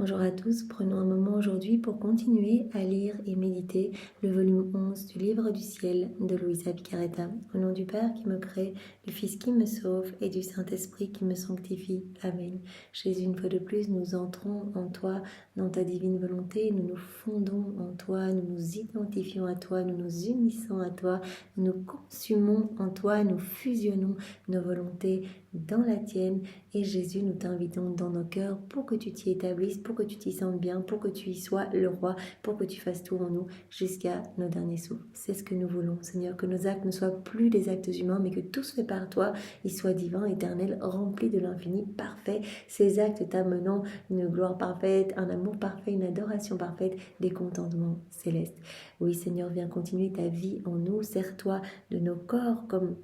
Bonjour à tous, prenons un moment aujourd'hui pour continuer à lire et méditer le volume 11 du Livre du Ciel de Luisa Piccarreta. Au nom du Père qui me crée, du Fils qui me sauve et du Saint-Esprit qui me sanctifie. Amen. Jésus, une fois de plus, nous entrons en toi, dans ta divine volonté, nous nous fondons en toi, nous nous identifions à toi, nous nous unissons à toi, nous nous consumons en toi, nous fusionnons nos volontés dans la tienne. Et Jésus, nous t'invitons dans nos cœurs pour que tu t'y établisses, pour que tu t'y sentes bien, pour que tu y sois le roi, pour que tu fasses tout en nous jusqu'à nos derniers souffles. C'est ce que nous voulons, Seigneur, que nos actes ne soient plus des actes humains, mais que tout se fait par toi, ils soient divins, éternels, remplis de l'infini, parfait. Ces actes t'amenant une gloire parfaite, un amour parfait, une adoration parfaite, des contentements célestes. Oui, Seigneur, viens continuer ta vie en nous, sers-toi de nos corps comme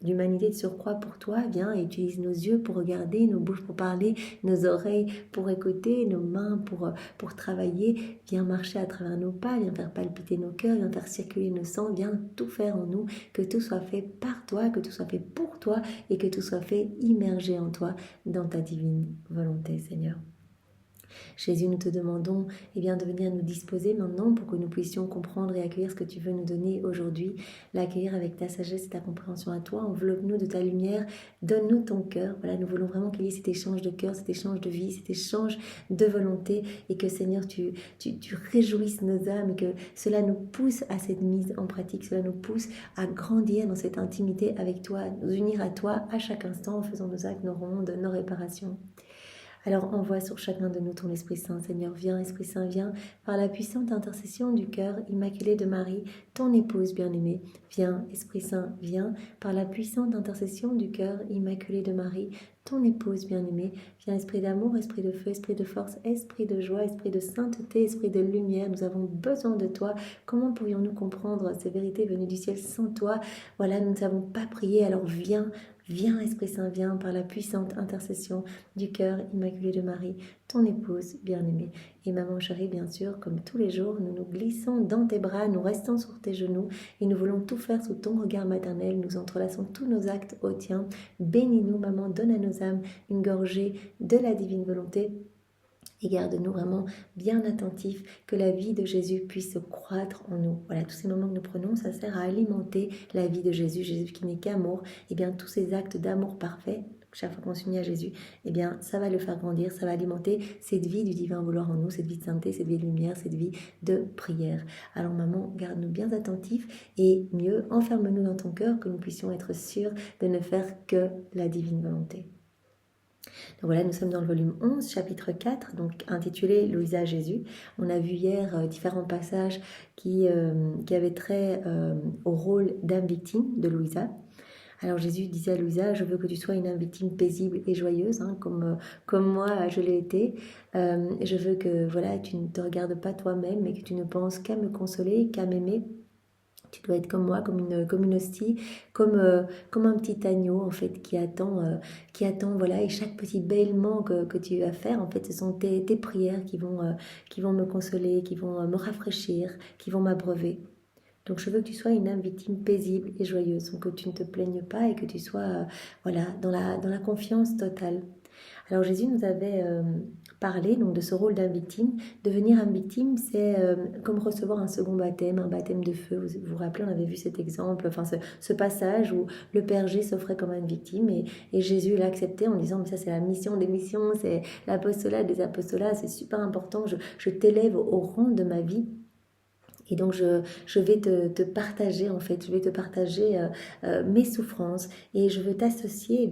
l'humanité de surcroît pour toi, viens et utilise nos yeux pour regarder, nos bouches pour parler, nos oreilles pour écouter, nos mains pour travailler, viens marcher à travers nos pas, viens faire palpiter nos cœurs, viens faire circuler nos sangs, viens tout faire en nous, que tout soit fait par toi, que tout soit fait pour toi et que tout soit fait immergé en toi, dans ta divine volonté, Seigneur. Jésus, nous te demandons de venir nous disposer maintenant pour que nous puissions comprendre et accueillir ce que tu veux nous donner aujourd'hui, l'accueillir avec ta sagesse et ta compréhension à toi, enveloppe-nous de ta lumière, donne-nous ton cœur. Voilà, nous voulons vraiment qu'il y ait cet échange de cœur, cet échange de vie, cet échange de volonté et que Seigneur, tu réjouisses nos âmes et que cela nous pousse à cette mise en pratique, cela nous pousse à grandir dans cette intimité avec toi, nous unir à toi à chaque instant en faisant nos actes, nos rondes, nos réparations. Alors envoie sur chacun de nous ton Esprit Saint, Seigneur. Viens, Esprit Saint, viens, par la puissante intercession du cœur immaculé de Marie, ton épouse bien-aimée. Viens, Esprit Saint, viens, par la puissante intercession du cœur immaculé de Marie, ton épouse bien-aimée. Viens, Esprit d'amour, Esprit de feu, Esprit de force, Esprit de joie, Esprit de sainteté, Esprit de lumière. Nous avons besoin de toi. Comment pourrions-nous comprendre ces vérités venues du ciel sans toi? Voilà, nous ne savons pas prier, alors viens. Viens, Esprit Saint, viens par la puissante intercession du cœur immaculé de Marie, ton épouse bien-aimée. Et maman chérie, bien sûr, comme tous les jours, nous nous glissons dans tes bras, nous restons sur tes genoux et nous voulons tout faire sous ton regard maternel. Nous entrelaçons tous nos actes au tien. Bénis-nous, maman, donne à nos âmes une gorgée de la divine volonté. Et garde-nous vraiment bien attentifs, que la vie de Jésus puisse croître en nous. Voilà, tous ces moments que nous prenons, ça sert à alimenter la vie de Jésus. Jésus qui n'est qu'amour, et bien tous ces actes d'amour parfait, chaque fois qu'on s'unit à Jésus, eh bien ça va le faire grandir, ça va alimenter cette vie du divin vouloir en nous, cette vie de sainteté, cette vie de lumière, cette vie de prière. Alors maman, garde-nous bien attentifs et mieux, enferme-nous dans ton cœur, que nous puissions être sûrs de ne faire que la divine volonté. Donc voilà, nous sommes dans le volume 11, chapitre 4, donc intitulé Louisa à Jésus. On a vu hier différents passages qui avaient trait au rôle d'âme victime de Louisa. Alors Jésus disait à Louisa, je veux que tu sois une âme victime paisible et joyeuse, comme moi je l'ai été. Je veux que tu ne te regardes pas toi-même, mais que tu ne penses qu'à me consoler, qu'à m'aimer. Tu dois être comme moi, comme une hostie, comme un petit agneau en fait qui attend et chaque petit bêlement que tu vas faire, en fait, ce sont tes prières qui vont me consoler, qui vont me rafraîchir, qui vont m'abreuver. Donc je veux que tu sois une âme victime paisible et joyeuse, donc que tu ne te plaignes pas et que tu sois dans la confiance totale. Alors Jésus nous avait parlé donc, de ce rôle d'âme victime. Devenir âme victime, c'est comme recevoir un second baptême, un baptême de feu. Vous vous rappelez, on avait vu cet exemple, ce passage où le Père G s'offrait comme âme victime et Jésus l'a accepté en disant, mais ça c'est la mission des missions, c'est l'apostolat des apostolats, c'est super important, je t'élève au rang de ma vie. Et donc je vais te partager en fait, je vais te partager mes souffrances et je veux t'associer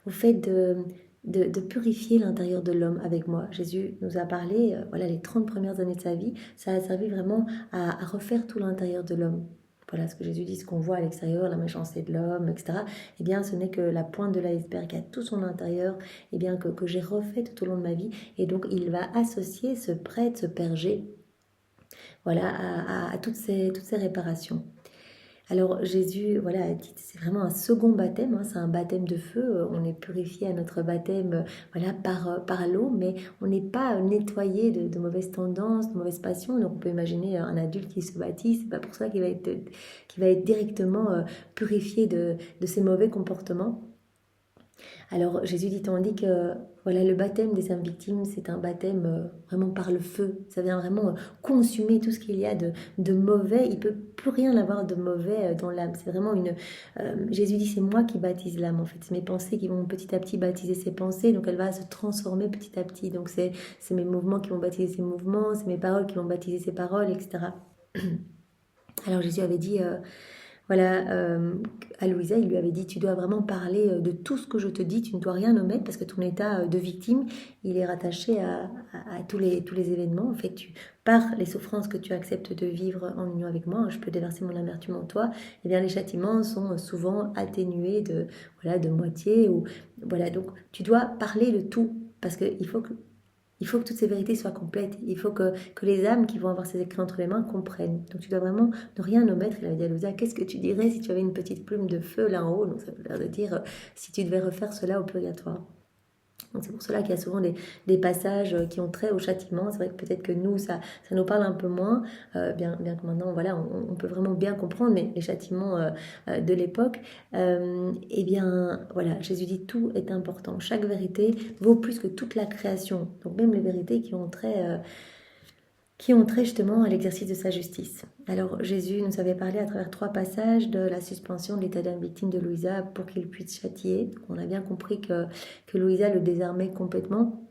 au fait de purifier l'intérieur de l'homme avec moi. Jésus nous a parlé, les 30 premières années de sa vie, ça a servi vraiment à refaire tout l'intérieur de l'homme. Voilà ce que Jésus dit, ce qu'on voit à l'extérieur, la méchanceté de l'homme, etc. Eh bien, ce n'est que la pointe de l'iceberg, il y a tout son intérieur, que j'ai refait tout au long de ma vie. Et donc, il va associer ce prêtre, ce Père G, à toutes ces réparations. Alors Jésus, a dit, c'est vraiment un second baptême, c'est un baptême de feu, on est purifié à notre baptême par l'eau, mais on n'est pas nettoyé de mauvaises tendances, de mauvaises passions. Donc on peut imaginer un adulte qui se baptise, c'est pas pour ça qu'il va être directement purifié de ses mauvais comportements. Alors Jésus dit, on dit que voilà, le baptême des âmes victimes, c'est un baptême vraiment par le feu. Ça vient vraiment consumer tout ce qu'il y a de mauvais. Il peut plus rien avoir de mauvais dans l'âme. C'est vraiment une... Jésus dit, c'est moi qui baptise l'âme en fait. C'est mes pensées qui vont petit à petit baptiser ses pensées. Donc elle va se transformer petit à petit. Donc c'est mes mouvements qui vont baptiser ses mouvements. C'est mes paroles qui vont baptiser ses paroles, etc. Alors Jésus avait dit... Voilà, à Louisa, il lui avait dit, tu dois vraiment parler de tout ce que je te dis, tu ne dois rien omettre parce que ton état de victime, il est rattaché à tous les événements. En fait, par les souffrances que tu acceptes de vivre en union avec moi, je peux déverser mon amertume en toi, et bien les châtiments sont souvent atténués de moitié. Voilà, donc tu dois parler de tout parce qu'il faut que toutes ces vérités soient complètes. Il faut que les âmes qui vont avoir ces écrits entre les mains comprennent. Donc tu dois vraiment ne rien omettre. Il avait dit à Louisa, qu'est-ce que tu dirais si tu avais une petite plume de feu là en haut? Donc ça veut dire de dire si tu devais refaire cela au purgatoire. Donc c'est pour cela qu'il y a souvent des passages qui ont trait au châtiment. C'est vrai que peut-être que nous, ça nous parle un peu moins, bien que maintenant, voilà, on peut vraiment bien comprendre, mais les châtiments de l'époque, eh bien, voilà, Jésus dit tout est important. Chaque vérité vaut plus que toute la création. Donc même les vérités qui ont trait justement à l'exercice de sa justice. Alors Jésus nous avait parlé à travers 3 passages de la suspension de l'état d'âme victime de Louisa pour qu'il puisse châtier. On a bien compris que Louisa le désarmait complètement,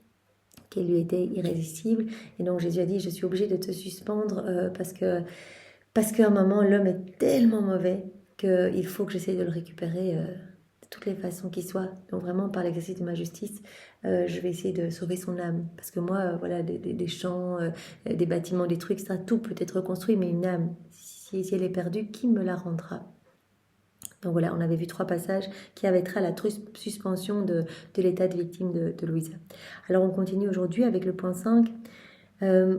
qu'elle lui était irrésistible. Et donc Jésus a dit, je suis obligé de te suspendre parce qu'à un moment, l'homme est tellement mauvais qu'il faut que j'essaye de le récupérer de toutes les façons qui soient. Donc vraiment, par l'exercice de ma justice, je vais essayer de sauver son âme. Parce que moi, voilà, des champs, des bâtiments détruits, etc., tout peut être reconstruit, mais une âme, si elle est perdue, qui me la rendra? Donc voilà, on avait vu 3 passages qui avaient trait à la suspension de l'état de victime de Louisa. Alors on continue aujourd'hui avec le point 5.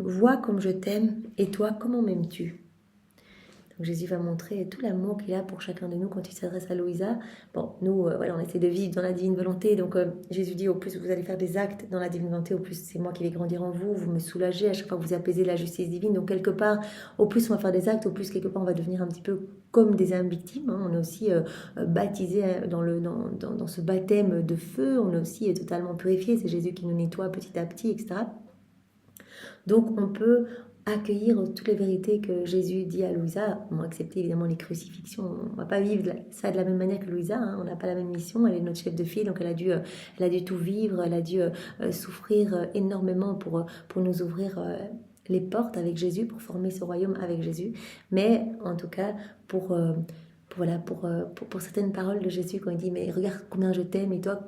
Vois comme je t'aime, et toi, comment m'aimes-tu? Donc Jésus va montrer tout l'amour qu'il a pour chacun de nous quand il s'adresse à Louisa. Bon, nous, voilà, on essaie de vivre dans la divine volonté. Donc Jésus dit, au plus vous allez faire des actes dans la divine volonté, au plus c'est moi qui vais grandir en vous. Vous me soulagez à chaque fois que vous apaisez la justice divine. Donc quelque part, au plus on va faire des actes, au plus quelque part on va devenir un petit peu comme des âmes victimes. Hein. On est aussi baptisé dans ce baptême de feu. On est aussi totalement purifié. C'est Jésus qui nous nettoie petit à petit, etc. Donc on peut accueillir toutes les vérités que Jésus dit à Louisa, on va accepter évidemment les crucifixions, on ne va pas vivre ça de la même manière que Louisa, hein. On n'a pas la même mission, elle est notre chef de file, donc elle a dû tout vivre, elle a dû souffrir énormément pour nous ouvrir les portes avec Jésus, pour former ce royaume avec Jésus, mais en tout cas pour certaines paroles de Jésus quand il dit mais regarde combien je t'aime et toi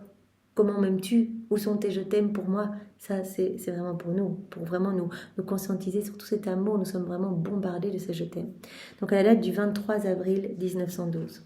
comment m'aimes-tu? Où sont tes je t'aime pour moi? Ça, c'est vraiment pour nous, pour vraiment nous conscientiser sur tout cet amour. Nous sommes vraiment bombardés de ce je t'aime. Donc, à la date du 23 avril 1912.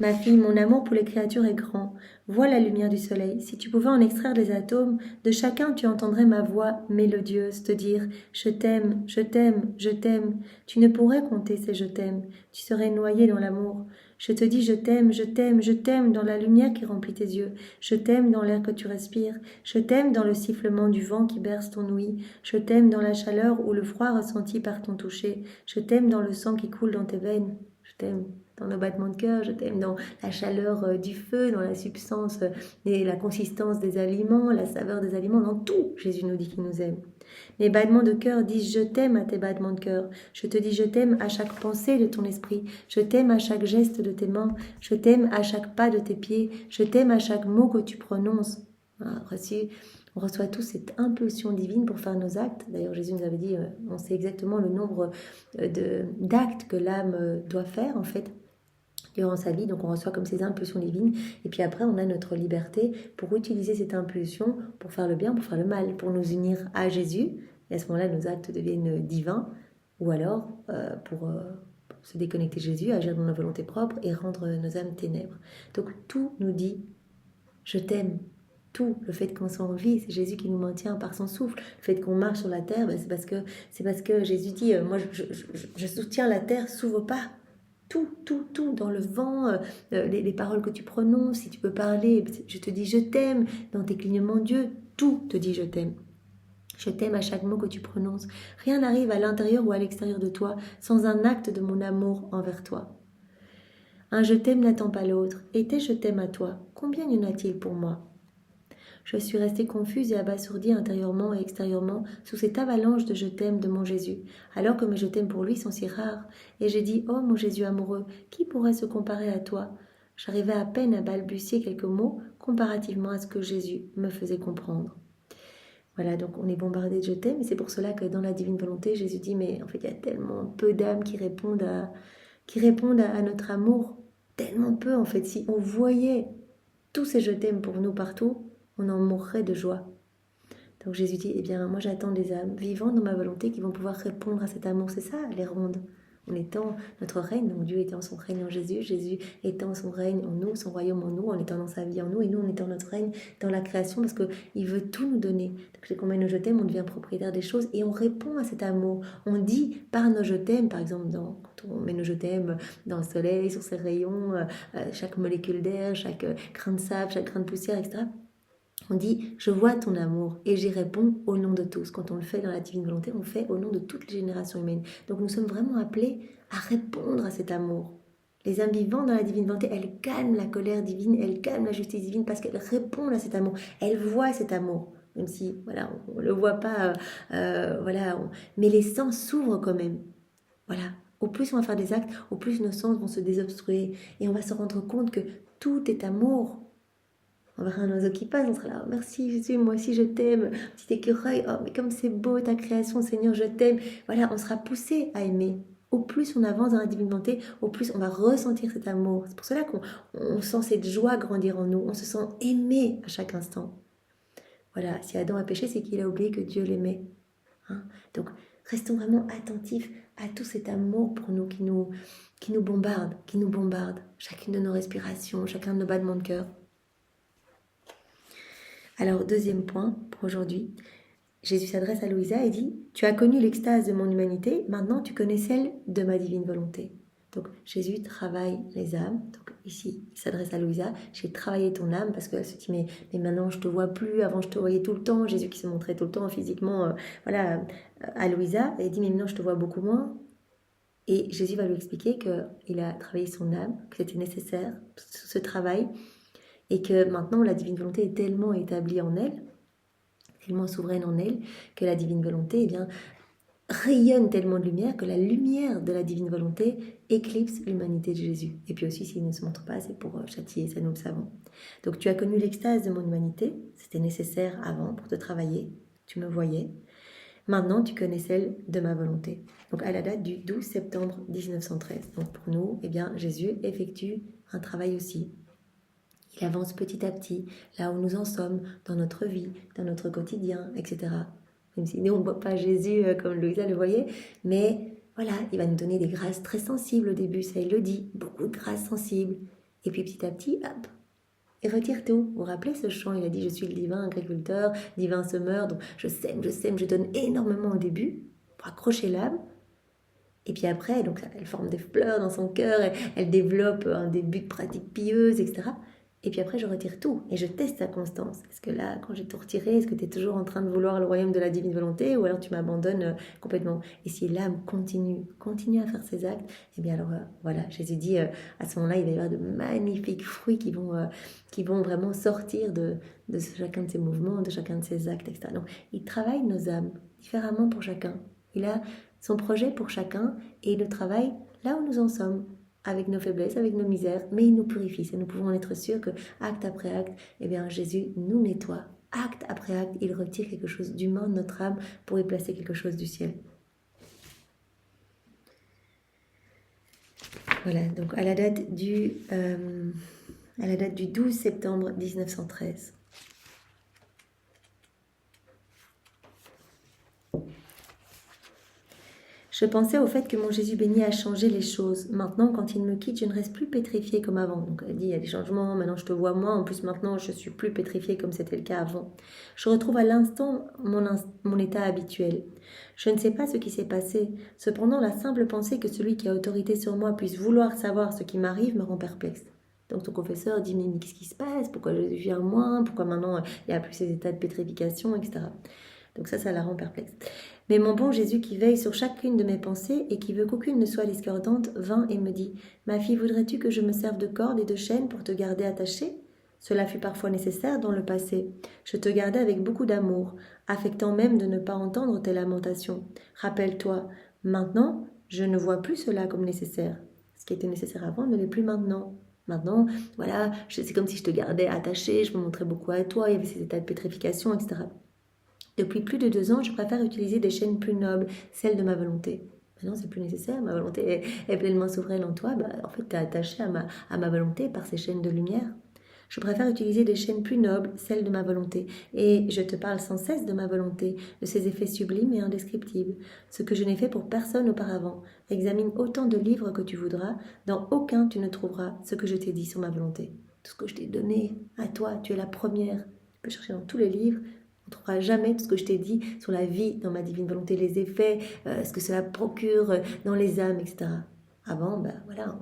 Ma fille, mon amour pour les créatures est grand. Vois la lumière du soleil. Si tu pouvais en extraire les atomes, de chacun tu entendrais ma voix mélodieuse te dire « Je t'aime, je t'aime, je t'aime ». Tu ne pourrais compter ces « je t'aime ». Tu serais noyé dans l'amour. Je te dis « Je t'aime, je t'aime, je t'aime » dans la lumière qui remplit tes yeux. Je t'aime dans l'air que tu respires. Je t'aime dans le sifflement du vent qui berce ton ouïe. Je t'aime dans la chaleur ou le froid ressenti par ton toucher. Je t'aime dans le sang qui coule dans tes veines. Je t'aime dans nos battements de cœur, je t'aime dans la chaleur du feu, dans la substance et la consistance des aliments, la saveur des aliments, dans tout, Jésus nous dit qu'il nous aime. Mes battements de cœur disent je t'aime à tes battements de cœur. Je te dis je t'aime à chaque pensée de ton esprit. Je t'aime à chaque geste de tes mains. Je t'aime à chaque pas de tes pieds. Je t'aime à chaque mot que tu prononces. On reçoit tous cette impulsion divine pour faire nos actes. D'ailleurs, Jésus nous avait dit, on sait exactement le nombre d'actes que l'âme doit faire, en fait, durant sa vie. Donc, on reçoit comme ces impulsions divines. Et puis après, on a notre liberté pour utiliser cette impulsion pour faire le bien, pour faire le mal, pour nous unir à Jésus. Et à ce moment-là, nos actes deviennent divins. Ou alors, pour se déconnecter de Jésus, agir dans nos volontés propres et rendre nos âmes ténèbres. Donc, tout nous dit, je t'aime. Tout, le fait qu'on soit en vie, c'est Jésus qui nous maintient par son souffle. Le fait qu'on marche sur la terre, c'est parce que Jésus dit, moi je soutiens la terre sous vos pas. Tout, dans le vent, les paroles que tu prononces, si tu peux parler, je te dis je t'aime, dans tes clignements d'yeux, tout te dit je t'aime. Je t'aime à chaque mot que tu prononces. Rien n'arrive à l'intérieur ou à l'extérieur de toi sans un acte de mon amour envers toi. Un je t'aime n'attend pas l'autre, et tes je t'aime à toi, combien y en a-t-il pour moi? Je suis restée confuse et abasourdie intérieurement et extérieurement sous cette avalanche de je t'aime de mon Jésus, alors que mes je t'aime pour lui sont si rares. Et j'ai dit, oh mon Jésus amoureux, qui pourrait se comparer à toi? J'arrivais à peine à balbutier quelques mots comparativement à ce que Jésus me faisait comprendre. Voilà, donc on est bombardé de je t'aime, et c'est pour cela que dans la divine volonté, Jésus dit, mais en fait, il y a tellement peu d'âmes qui répondent à notre amour, tellement peu en fait. Si on voyait tous ces je t'aime pour nous partout, on en mourrait de joie. Donc Jésus dit, eh bien moi j'attends des âmes vivant dans ma volonté qui vont pouvoir répondre à cet amour. C'est ça les rondes. On étend notre règne, donc Dieu étend son règne en Jésus, Jésus étend son règne en nous, son royaume en nous, en étendant sa vie en nous, et nous on étend notre règne dans la création parce qu'il veut tout nous donner. Donc dès qu'on met nos je t'aime, on devient propriétaire des choses et on répond à cet amour. On dit par nos je t'aime, par exemple quand on met nos je t'aime dans le soleil, sur ses rayons, chaque molécule d'air, chaque grain de sable, chaque grain de poussière, etc. On dit, je vois ton amour et j'y réponds au nom de tous. Quand on le fait dans la divine volonté, on le fait au nom de toutes les générations humaines. Donc nous sommes vraiment appelés à répondre à cet amour. Les âmes vivantes dans la divine volonté, elles calment la colère divine, elles calment la justice divine parce qu'elles répondent à cet amour. Elles voient cet amour, même si voilà, on ne le voit pas, mais les sens s'ouvrent quand même. Voilà. Au plus on va faire des actes, au plus nos sens vont se désobstruer et on va se rendre compte que tout est amour. On verra un oiseau qui passe, on sera là, oh, merci Jésus, moi aussi je t'aime, petit écureuil, oh mais comme c'est beau ta création Seigneur, je t'aime. Voilà, on sera poussé à aimer. Au plus on avance dans la divine volonté, au plus on va ressentir cet amour. C'est pour cela qu'on sent cette joie grandir en nous, on se sent aimé à chaque instant. Voilà, si Adam a péché, c'est qu'il a oublié que Dieu l'aimait. Hein? Donc restons vraiment attentifs à tout cet amour pour nous qui nous bombarde, chacune de nos respirations, chacun de nos battements de cœur. Alors, deuxième point pour aujourd'hui, Jésus s'adresse à Louisa et dit « Tu as connu l'extase de mon humanité, maintenant tu connais celle de ma divine volonté. » Donc, Jésus travaille les âmes. Donc, ici, il s'adresse à Louisa « J'ai travaillé ton âme » parce qu'elle se dit « Mais maintenant, je ne te vois plus. Avant, je te voyais tout le temps. » Jésus qui se montrait tout le temps physiquement à Louisa. Et il dit « Mais maintenant, je te vois beaucoup moins. » Et Jésus va lui expliquer qu'il a travaillé son âme, que c'était nécessaire, ce travail, et que maintenant la divine volonté est tellement établie en elle, tellement souveraine en elle, que la divine volonté rayonne tellement de lumière que la lumière de la divine volonté éclipse l'humanité de Jésus. Et puis aussi, s'il ne se montre pas, c'est pour châtier, ça nous le savons. Donc tu as connu l'extase de mon humanité, c'était nécessaire avant pour te travailler, tu me voyais. Maintenant, tu connais celle de ma volonté. Donc à la date du 12 septembre 1913. Donc pour nous, Jésus effectue un travail aussi. Il avance petit à petit, là où nous en sommes, dans notre vie, dans notre quotidien, etc. Même si nous, on ne voit pas Jésus comme Louisa le voyait, mais voilà, il va nous donner des grâces très sensibles au début, ça il le dit, beaucoup de grâces sensibles. Et puis petit à petit, hop, il retire tout. Vous vous rappelez ce chant, il a dit « Je suis le divin agriculteur, divin semeur, donc je sème, je donne énormément au début pour accrocher l'âme. » Et puis après, donc, elle forme des fleurs dans son cœur, elle développe un début de pratique pieuse, etc. Et puis après, je retire tout et je teste ta constance. Est-ce que là, quand j'ai tout retiré, est-ce que tu es toujours en train de vouloir le royaume de la divine volonté ou alors tu m'abandonnes complètement? Et si l'âme continue à faire ses actes, eh bien alors voilà, Jésus dit à ce moment-là, il va y avoir de magnifiques fruits qui vont vraiment sortir de chacun de ses mouvements, de chacun de ses actes, etc. Donc, il travaille nos âmes différemment pour chacun. Il a son projet pour chacun et il le travaille là où nous en sommes, avec nos faiblesses, avec nos misères, mais il nous purifie. Et nous pouvons en être sûrs que acte après acte, Jésus nous nettoie. Acte après acte, il retire quelque chose d'humain de notre âme pour y placer quelque chose du ciel. Voilà, donc à la date du 12 septembre 1913. Je pensais au fait que mon Jésus béni a changé les choses. Maintenant, quand il me quitte, je ne reste plus pétrifiée comme avant. Donc elle dit, il y a des changements, maintenant je te vois moins. En plus, maintenant, je suis plus pétrifiée comme c'était le cas avant. Je retrouve à l'instant mon état habituel. Je ne sais pas ce qui s'est passé. Cependant, la simple pensée que celui qui a autorité sur moi puisse vouloir savoir ce qui m'arrive me rend perplexe. Donc ton confesseur dit, mais qu'est-ce qui se passe? Pourquoi je viens moins? Pourquoi maintenant il n'y a plus ces états de pétrification, etc. Donc ça la rend perplexe. Mais mon bon Jésus qui veille sur chacune de mes pensées et qui veut qu'aucune ne soit discordante, vint et me dit, « Ma fille, voudrais-tu que je me serve de cordes et de chaînes pour te garder attachée ? Cela fut parfois nécessaire dans le passé. Je te gardais avec beaucoup d'amour, affectant même de ne pas entendre tes lamentations. Rappelle-toi, maintenant, je ne vois plus cela comme nécessaire. Ce qui était nécessaire avant ne l'est plus maintenant. Maintenant, voilà, c'est comme si je te gardais attachée, je me montrais beaucoup à toi, il y avait ces états de pétrification, etc. Depuis plus de 2 ans, je préfère utiliser des chaînes plus nobles, celles de ma volonté. Maintenant, c'est plus nécessaire, ma volonté est pleinement souveraine en toi. En fait, tu es attaché à ma volonté par ces chaînes de lumière. Je préfère utiliser des chaînes plus nobles, celles de ma volonté, et je te parle sans cesse de ma volonté, de ses effets sublimes et indescriptibles, ce que je n'ai fait pour personne auparavant. Examine autant de livres que tu voudras, dans aucun tu ne trouveras ce que je t'ai dit sur ma volonté. Tout ce que je t'ai donné à toi, tu es la première. Tu peux chercher dans tous les livres, on ne trouvera jamais tout ce que je t'ai dit sur la vie dans ma divine volonté, les effets, ce que cela procure dans les âmes, etc. Avant, voilà,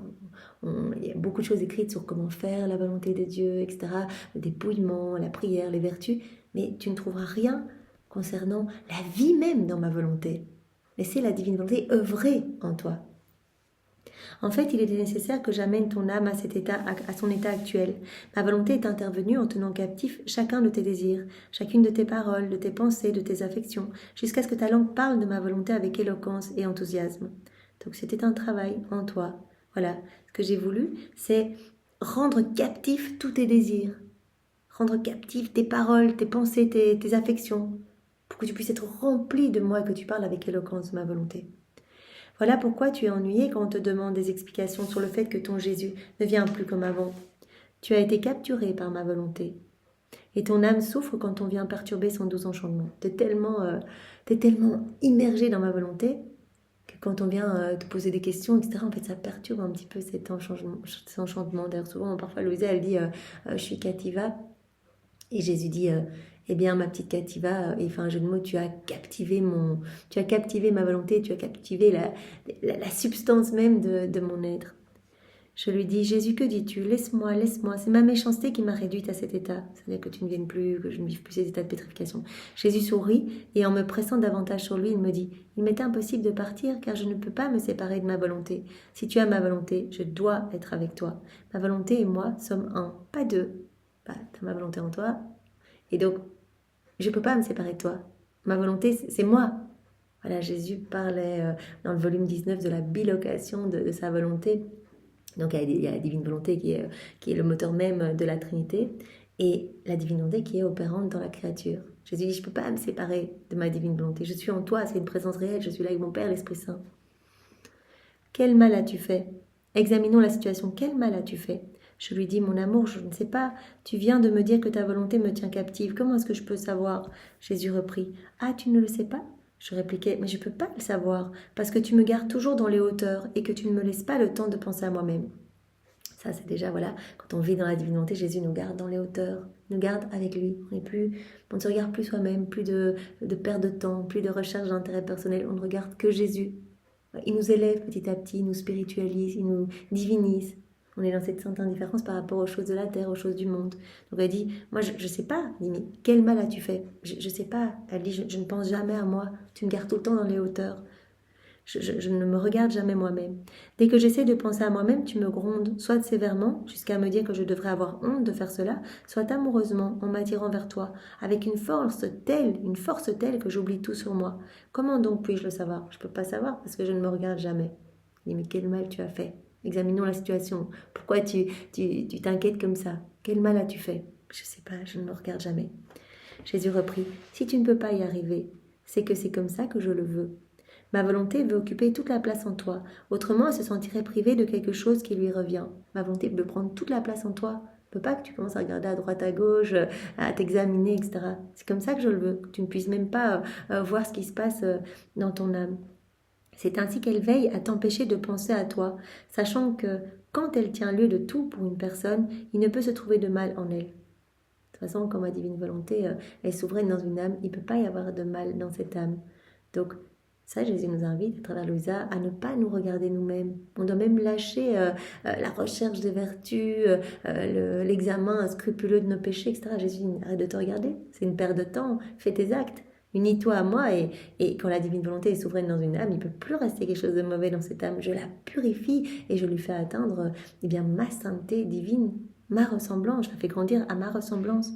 il y a beaucoup de choses écrites sur comment faire la volonté de Dieu, etc. Le dépouillement, la prière, les vertus, mais tu ne trouveras rien concernant la vie même dans ma volonté. Laissez la divine volonté œuvrer en toi. En fait, il était nécessaire que j'amène ton âme à son état actuel. Ma volonté est intervenue en tenant captif chacun de tes désirs, chacune de tes paroles, de tes pensées, de tes affections, jusqu'à ce que ta langue parle de ma volonté avec éloquence et enthousiasme. Donc c'était un travail en toi. Voilà, ce que j'ai voulu, c'est rendre captif tous tes désirs, rendre captif tes paroles, tes pensées, tes affections, pour que tu puisses être rempli de moi et que tu parles avec éloquence de ma volonté. Voilà pourquoi tu es ennuyé quand on te demande des explications sur le fait que ton Jésus ne vient plus comme avant. Tu as été capturé par ma volonté. Et ton âme souffre quand on vient perturber son doux enchantement. T'es tellement immergé dans ma volonté que quand on vient te poser des questions, etc., en fait, ça perturbe un petit peu cet enchantement. D'ailleurs, souvent, parfois, Louisa, elle dit je suis Cativa. Et Jésus dit eh bien, ma petite Cativa, et enfin, un jeu de mots, tu as captivé ma volonté, tu as captivé la substance même de mon être. Je lui dis, Jésus, que dis-tu? Laisse-moi, c'est ma méchanceté qui m'a réduite à cet état. C'est-à-dire que tu ne viennes plus, que je ne vive plus ces états de pétrification. Jésus sourit, et en me pressant davantage sur lui, il me dit, il m'est impossible de partir, car je ne peux pas me séparer de ma volonté. Si tu as ma volonté, je dois être avec toi. Ma volonté et moi sommes un, pas deux. Tu as ma volonté en toi, et donc, je ne peux pas me séparer de toi. Ma volonté, c'est moi. Voilà, Jésus parlait dans le volume 19 de la bilocation de sa volonté. Donc, il y a la divine volonté qui est le moteur même de la Trinité, et la divine volonté qui est opérante dans la créature. Jésus dit, je ne peux pas me séparer de ma divine volonté. Je suis en toi, c'est une présence réelle, je suis là avec mon Père, l'Esprit Saint. Quel mal as-tu fait? Examinons la situation. Quel mal as-tu fait? Je lui dis, mon amour, je ne sais pas, tu viens de me dire que ta volonté me tient captive, comment est-ce que je peux savoir? Jésus reprit, ah, tu ne le sais pas? Je répliquai, mais je ne peux pas le savoir, parce que tu me gardes toujours dans les hauteurs et que tu ne me laisses pas le temps de penser à moi-même. Ça, c'est déjà, voilà, quand on vit dans la divine volonté, Jésus nous garde dans les hauteurs, nous garde avec lui. On ne se regarde plus soi-même, plus de perte de temps, plus de recherche d'intérêt personnel, on ne regarde que Jésus. Il nous élève petit à petit, il nous spiritualise, il nous divinise. On est dans cette sainte indifférence par rapport aux choses de la terre, aux choses du monde. Donc elle dit, moi je ne sais pas, mais quel mal as-tu fait? Je ne sais pas. Elle dit, je ne pense jamais à moi. Tu me gardes tout le temps dans les hauteurs. Je ne me regarde jamais moi-même. Dès que j'essaie de penser à moi-même, tu me grondes, soit sévèrement, jusqu'à me dire que je devrais avoir honte de faire cela, soit amoureusement, en m'attirant vers toi, avec une force telle que j'oublie tout sur moi. Comment donc puis-je le savoir? Je ne peux pas savoir parce que je ne me regarde jamais. Je dis, mais quel mal tu as fait? Examinons la situation. Pourquoi tu t'inquiètes comme ça? Quel mal as-tu fait? Je ne sais pas, je ne me regarde jamais. Jésus reprit, si tu ne peux pas y arriver, c'est que c'est comme ça que je le veux. Ma volonté veut occuper toute la place en toi. Autrement, elle se sentirait privée de quelque chose qui lui revient. Ma volonté veut prendre toute la place en toi. Ne peut pas que tu commences à regarder à droite, à gauche, à t'examiner, etc. C'est comme ça que je le veux. Que tu ne puisses même pas voir ce qui se passe dans ton âme. C'est ainsi qu'elle veille à t'empêcher de penser à toi, sachant que quand elle tient lieu de tout pour une personne, il ne peut se trouver de mal en elle. De toute façon, comme ma divine volonté est souveraine dans une âme, il ne peut pas y avoir de mal dans cette âme. Donc, ça, Jésus nous invite, à travers Louisa, à ne pas nous regarder nous-mêmes. On doit même lâcher la recherche des vertus, l'examen scrupuleux de nos péchés, etc. Jésus dit, arrête de te regarder, c'est une perte de temps, fais tes actes. Unis-toi à moi et quand la divine volonté est souveraine dans une âme, il ne peut plus rester quelque chose de mauvais dans cette âme. Je la purifie et je lui fais atteindre eh bien, ma sainteté divine, ma ressemblance. Je la fais grandir à ma ressemblance.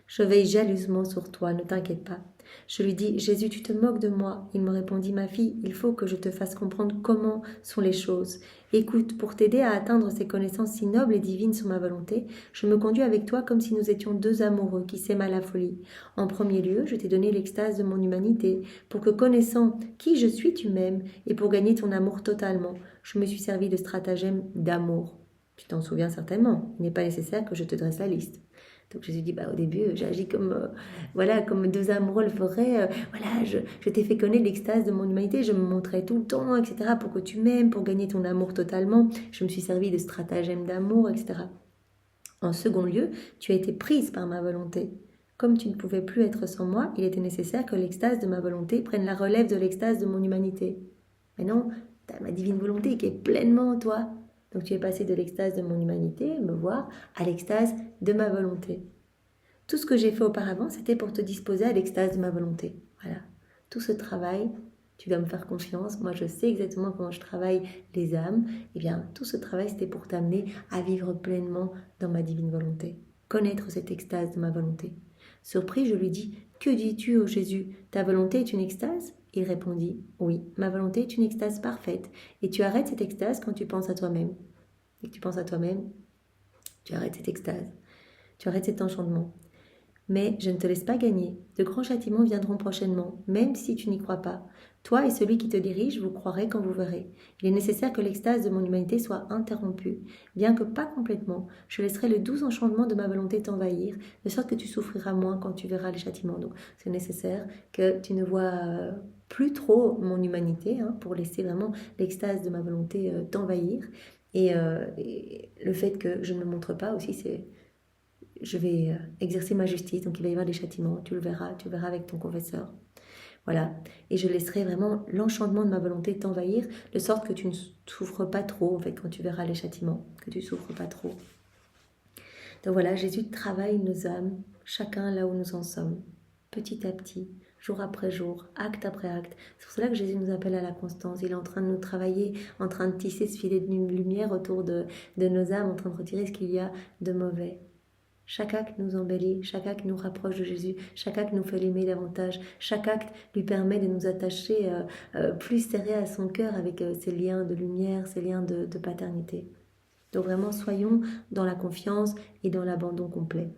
Je veille jalousement sur toi, ne t'inquiète pas. Je lui dis, Jésus, tu te moques de moi. Il me répondit, ma fille, il faut que je te fasse comprendre comment sont les choses. Écoute, pour t'aider à atteindre ces connaissances si nobles et divines sur ma volonté, je me conduis avec toi comme si nous étions deux amoureux qui s'aiment à la folie. En premier lieu, je t'ai donné l'extase de mon humanité, pour que connaissant qui je suis, tu m'aimes, et pour gagner ton amour totalement, je me suis servi de stratagèmes d'amour. Tu t'en souviens certainement, il n'est pas nécessaire que je te dresse la liste. Donc Jésus dit, au début, j'ai agi comme deux amoureux le feraient. Je t'ai fait connaître l'extase de mon humanité, je me montrais tout le temps, etc. pour que tu m'aimes, pour gagner ton amour totalement. Je me suis servi de stratagèmes d'amour, etc. En second lieu, tu as été prise par ma volonté. Comme tu ne pouvais plus être sans moi, il était nécessaire que l'extase de ma volonté prenne la relève de l'extase de mon humanité. Mais non, tu as ma divine volonté qui est pleinement en toi. Donc tu es passé de l'extase de mon humanité, me voir, à l'extase de ma volonté. Tout ce que j'ai fait auparavant, c'était pour te disposer à l'extase de ma volonté. Voilà. Tout ce travail, tu dois me faire confiance. Moi, je sais exactement comment je travaille les âmes. Eh bien, tout ce travail, c'était pour t'amener à vivre pleinement dans ma divine volonté. Connaître cette extase de ma volonté. Surpris, je lui dis, que dis-tu, ô Jésus? Ta volonté est une extase? Il répondit, oui, ma volonté est une extase parfaite. Et tu arrêtes cette extase quand tu penses à toi-même. Et que tu penses à toi-même, tu arrêtes cette extase. Tu arrêtes cet enchantement. Mais je ne te laisse pas gagner. De grands châtiments viendront prochainement, même si tu n'y crois pas. Toi et celui qui te dirige, vous croirez quand vous verrez. Il est nécessaire que l'extase de mon humanité soit interrompue. Bien que pas complètement, je laisserai le doux enchantement de ma volonté t'envahir, de sorte que tu souffriras moins quand tu verras les châtiments. Donc c'est nécessaire que tu ne vois plus trop mon humanité, pour laisser vraiment l'extase de ma volonté t'envahir. Et le fait que je ne me montre pas aussi, c'est... Je vais exercer ma justice, donc il va y avoir des châtiments, tu le verras avec ton confesseur. Voilà, et je laisserai vraiment l'enchantement de ma volonté t'envahir, de sorte que tu ne souffres pas trop, en fait, quand tu verras les châtiments, que tu ne souffres pas trop. Donc voilà, Jésus travaille nos âmes, chacun là où nous en sommes, petit à petit, jour après jour, acte après acte. C'est pour cela que Jésus nous appelle à la constance. Il est en train de nous travailler, en train de tisser ce filet de lumière autour de nos âmes, en train de retirer ce qu'il y a de mauvais. Chaque acte nous embellit, chaque acte nous rapproche de Jésus, chaque acte nous fait l'aimer davantage, chaque acte lui permet de nous attacher plus serré à son cœur avec ses liens de lumière, ses liens de paternité. Donc vraiment, soyons dans la confiance et dans l'abandon complet.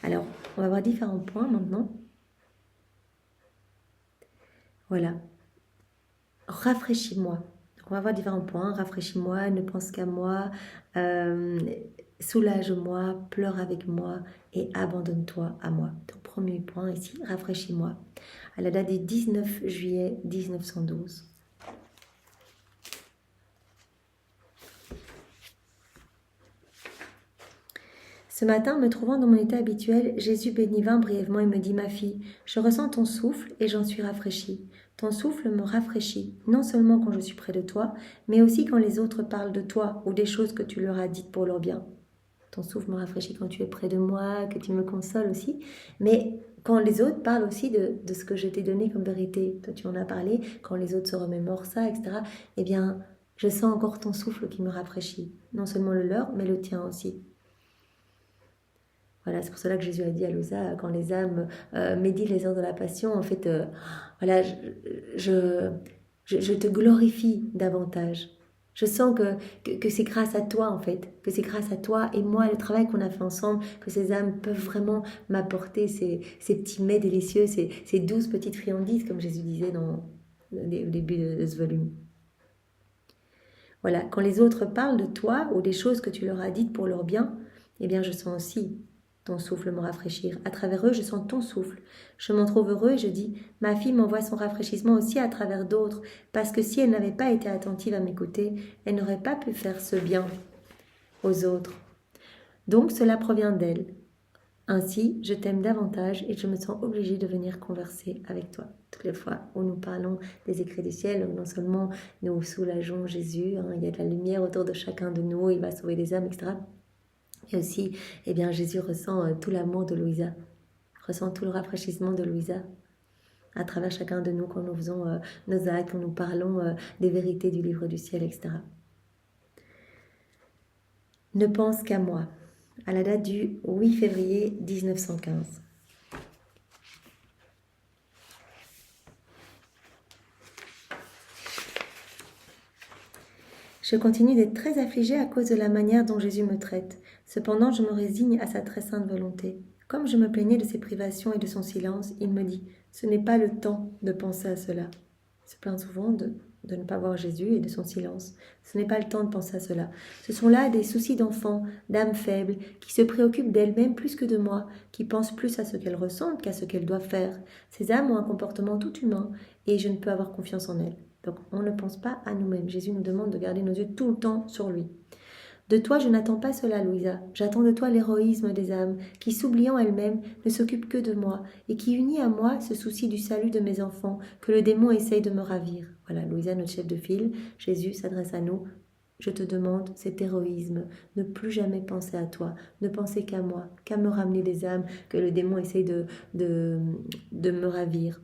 Alors, on va voir différents points maintenant. Voilà. Rafraîchis-moi. Donc, on va voir différents points. Rafraîchis-moi, ne pense qu'à moi, soulage-moi, pleure avec moi et abandonne-toi à moi. Donc, premier point ici, rafraîchis-moi. À la date du 19 juillet 1912. Ce matin, me trouvant dans mon état habituel, Jésus bénit vint brièvement et me dit, ma fille, je ressens ton souffle et j'en suis rafraîchie. Ton souffle me rafraîchit, non seulement quand je suis près de toi, mais aussi quand les autres parlent de toi ou des choses que tu leur as dites pour leur bien. Ton souffle me rafraîchit quand tu es près de moi, que tu me consoles aussi, mais quand les autres parlent aussi de ce que je t'ai donné comme vérité, toi tu en as parlé, quand les autres se remémorent ça, etc., eh bien, je sens encore ton souffle qui me rafraîchit, non seulement le leur, mais le tien aussi. Voilà, c'est pour cela que Jésus a dit à Loza, quand les âmes méditent les heures de la passion, en fait, voilà, je te glorifie davantage. Je sens que c'est grâce à toi, en fait, que c'est grâce à toi et moi, le travail qu'on a fait ensemble, que ces âmes peuvent vraiment m'apporter ces petits mets délicieux, ces douces petites friandises, comme Jésus disait au début de ce volume. Voilà, quand les autres parlent de toi ou des choses que tu leur as dites pour leur bien, eh bien, je sens aussi ton souffle me rafraîchir. À travers eux, je sens ton souffle. Je m'en trouve heureux et je dis, ma fille m'envoie son rafraîchissement aussi à travers d'autres, parce que si elle n'avait pas été attentive à m'écouter, elle n'aurait pas pu faire ce bien aux autres. Donc cela provient d'elle. Ainsi, je t'aime davantage et je me sens obligée de venir converser avec toi. Toutes les fois où nous parlons des écrits du ciel, non seulement nous soulageons Jésus, il y a de la lumière autour de chacun de nous, il va sauver des âmes, etc. Et aussi, eh bien, Jésus ressent tout l'amour de Louisa. Ressens tout le rafraîchissement de Louisa à travers chacun de nous quand nous faisons nos actes, quand nous parlons des vérités du livre du ciel, etc. Ne pense qu'à moi, à la date du 8 février 1915. Je continue d'être très affligée à cause de la manière dont Jésus me traite. Cependant, je me résigne à sa très sainte volonté. Comme je me plaignais de ses privations et de son silence, il me dit « Ce n'est pas le temps de penser à cela. » Il se plaint souvent de ne pas voir Jésus et de son silence. Ce n'est pas le temps de penser à cela. Ce sont là des soucis d'enfants, d'âmes faibles, qui se préoccupent d'elles-mêmes plus que de moi, qui pensent plus à ce qu'elles ressentent qu'à ce qu'elles doivent faire. Ces âmes ont un comportement tout humain et je ne peux avoir confiance en elles. Donc on ne pense pas à nous-mêmes. Jésus nous demande de garder nos yeux tout le temps sur lui. De toi, je n'attends pas cela, Louisa. J'attends de toi l'héroïsme des âmes, qui, s'oubliant elles-mêmes, ne s'occupent que de moi, et qui unit à moi ce souci du salut de mes enfants, que le démon essaye de me ravir. Voilà, Louisa, notre chef de file. Jésus s'adresse à nous. Je te demande cet héroïsme, ne plus jamais penser à toi, ne penser qu'à moi, qu'à me ramener des âmes, que le démon essaye de me ravir.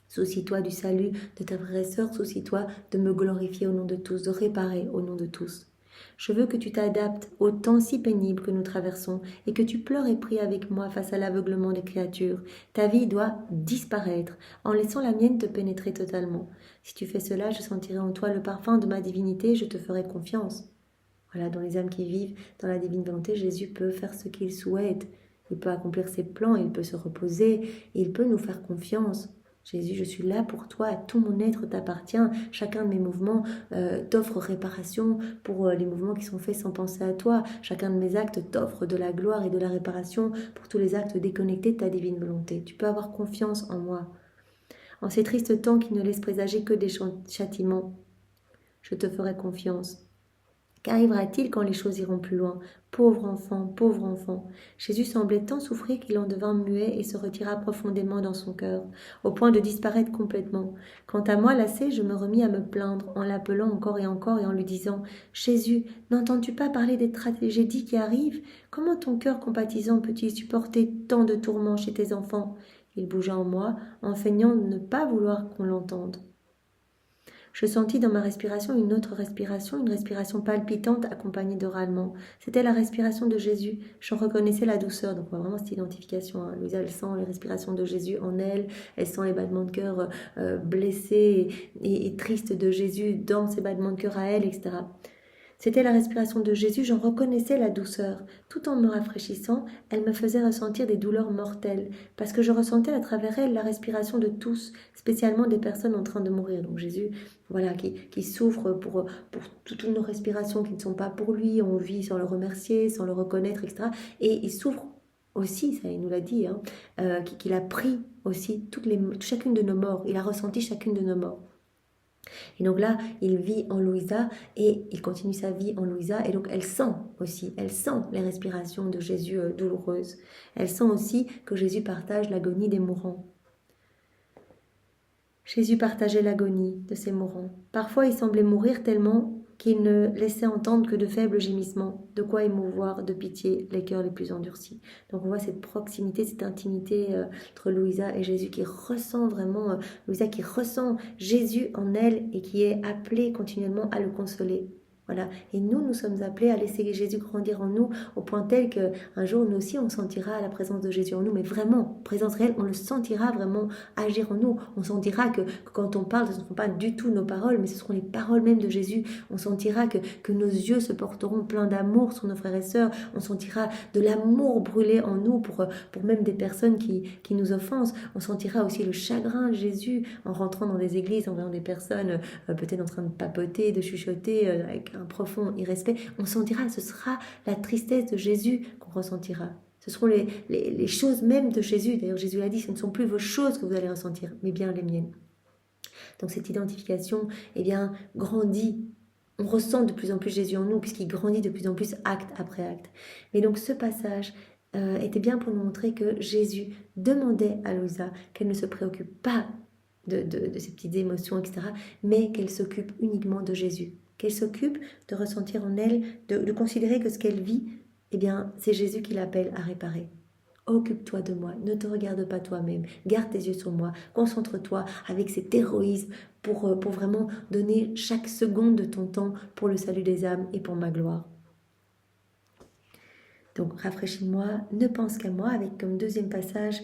Soucie-toi du salut de ta frère et sœur, soucie-toi de me glorifier au nom de tous, de réparer au nom de tous. Je veux que tu t'adaptes au temps si pénible que nous traversons et que tu pleures et pries avec moi face à l'aveuglement des créatures. Ta vie doit disparaître en laissant la mienne te pénétrer totalement. Si tu fais cela, je sentirai en toi le parfum de ma divinité et je te ferai confiance. Voilà, dans les âmes qui vivent dans la divine volonté, Jésus peut faire ce qu'il souhaite. Il peut accomplir ses plans, il peut se reposer, il peut nous faire confiance. Jésus, je suis là pour toi, tout mon être t'appartient, chacun de mes mouvements t'offre réparation pour les mouvements qui sont faits sans penser à toi, chacun de mes actes t'offre de la gloire et de la réparation pour tous les actes déconnectés de ta divine volonté. Tu peux avoir confiance en moi. En ces tristes temps qui ne laissent présager que des châtiments, je te ferai confiance. Qu'arrivera-t-il quand les choses iront plus loin? Pauvre enfant, pauvre enfant. Jésus semblait tant souffrir qu'il en devint muet et se retira profondément dans son cœur, au point de disparaître complètement. Quant à moi, lassé, je me remis à me plaindre, en l'appelant encore et en lui disant « Jésus, n'entends-tu pas parler des tragédies qui arrivent? Comment ton cœur compatissant peut-il supporter tant de tourments chez tes enfants ?» Il bougea en moi, en feignant de ne pas vouloir qu'on l'entende. Je sentis dans ma respiration une autre respiration, une respiration palpitante accompagnée de râlements. C'était la respiration de Jésus. J'en reconnaissais la douceur. Donc, on voit vraiment cette identification. Louisa, elle sent les respirations de Jésus en elle. Elle sent les battements de cœur blessés et tristes de Jésus dans ses battements de cœur à elle, etc. C'était la respiration de Jésus, j'en reconnaissais la douceur. Tout en me rafraîchissant, elle me faisait ressentir des douleurs mortelles, parce que je ressentais à travers elle la respiration de tous, spécialement des personnes en train de mourir. Donc Jésus, voilà, qui souffre pour toutes nos respirations qui ne sont pas pour lui, on vit sans le remercier, sans le reconnaître, etc. Et il souffre aussi, ça il nous l'a dit, qu'il a pris aussi chacune de nos morts, il a ressenti chacune de nos morts. Et donc là, il vit en Louisa et il continue sa vie en Louisa. Et donc elle sent les respirations de Jésus douloureuses. Elle sent aussi que Jésus partage l'agonie des mourants. Jésus partageait l'agonie de ces mourants. Parfois, il semblait mourir tellement qu'il ne laissait entendre que de faibles gémissements, de quoi émouvoir de pitié les cœurs les plus endurcis. Donc on voit cette proximité, cette intimité entre Louisa et Jésus qui ressent vraiment, Louisa qui ressent Jésus en elle et qui est appelée continuellement à le consoler. Voilà. Et nous sommes appelés à laisser Jésus grandir en nous au point tel qu'un jour, nous aussi, on sentira la présence de Jésus en nous. Mais vraiment, présence réelle, on le sentira vraiment agir en nous. On sentira que quand on parle, ce ne sont pas du tout nos paroles, mais ce seront les paroles même de Jésus. On sentira que nos yeux se porteront pleins d'amour sur nos frères et sœurs. On sentira de l'amour brûler en nous pour même des personnes qui nous offensent. On sentira aussi le chagrin de Jésus en rentrant dans des églises, en voyant des personnes peut-être en train de papoter, de chuchoter avec un profond irrespect, on sentira, ce sera la tristesse de Jésus qu'on ressentira. Ce seront les choses même de Jésus. D'ailleurs, Jésus l'a dit, ce ne sont plus vos choses que vous allez ressentir, mais bien les miennes. Donc cette identification, grandit. On ressent de plus en plus Jésus en nous, puisqu'il grandit de plus en plus acte après acte. Mais donc ce passage était bien pour nous montrer que Jésus demandait à Louisa qu'elle ne se préoccupe pas de ses petites émotions, etc., mais qu'elle s'occupe uniquement de Jésus. Qu'elle s'occupe de ressentir en elle, de considérer que ce qu'elle vit, c'est Jésus qui l'appelle à réparer. Occupe-toi de moi, ne te regarde pas toi-même, garde tes yeux sur moi, concentre-toi avec cet héroïsme pour vraiment donner chaque seconde de ton temps pour le salut des âmes et pour ma gloire. Donc rafraîchis-moi, ne pense qu'à moi, avec comme deuxième passage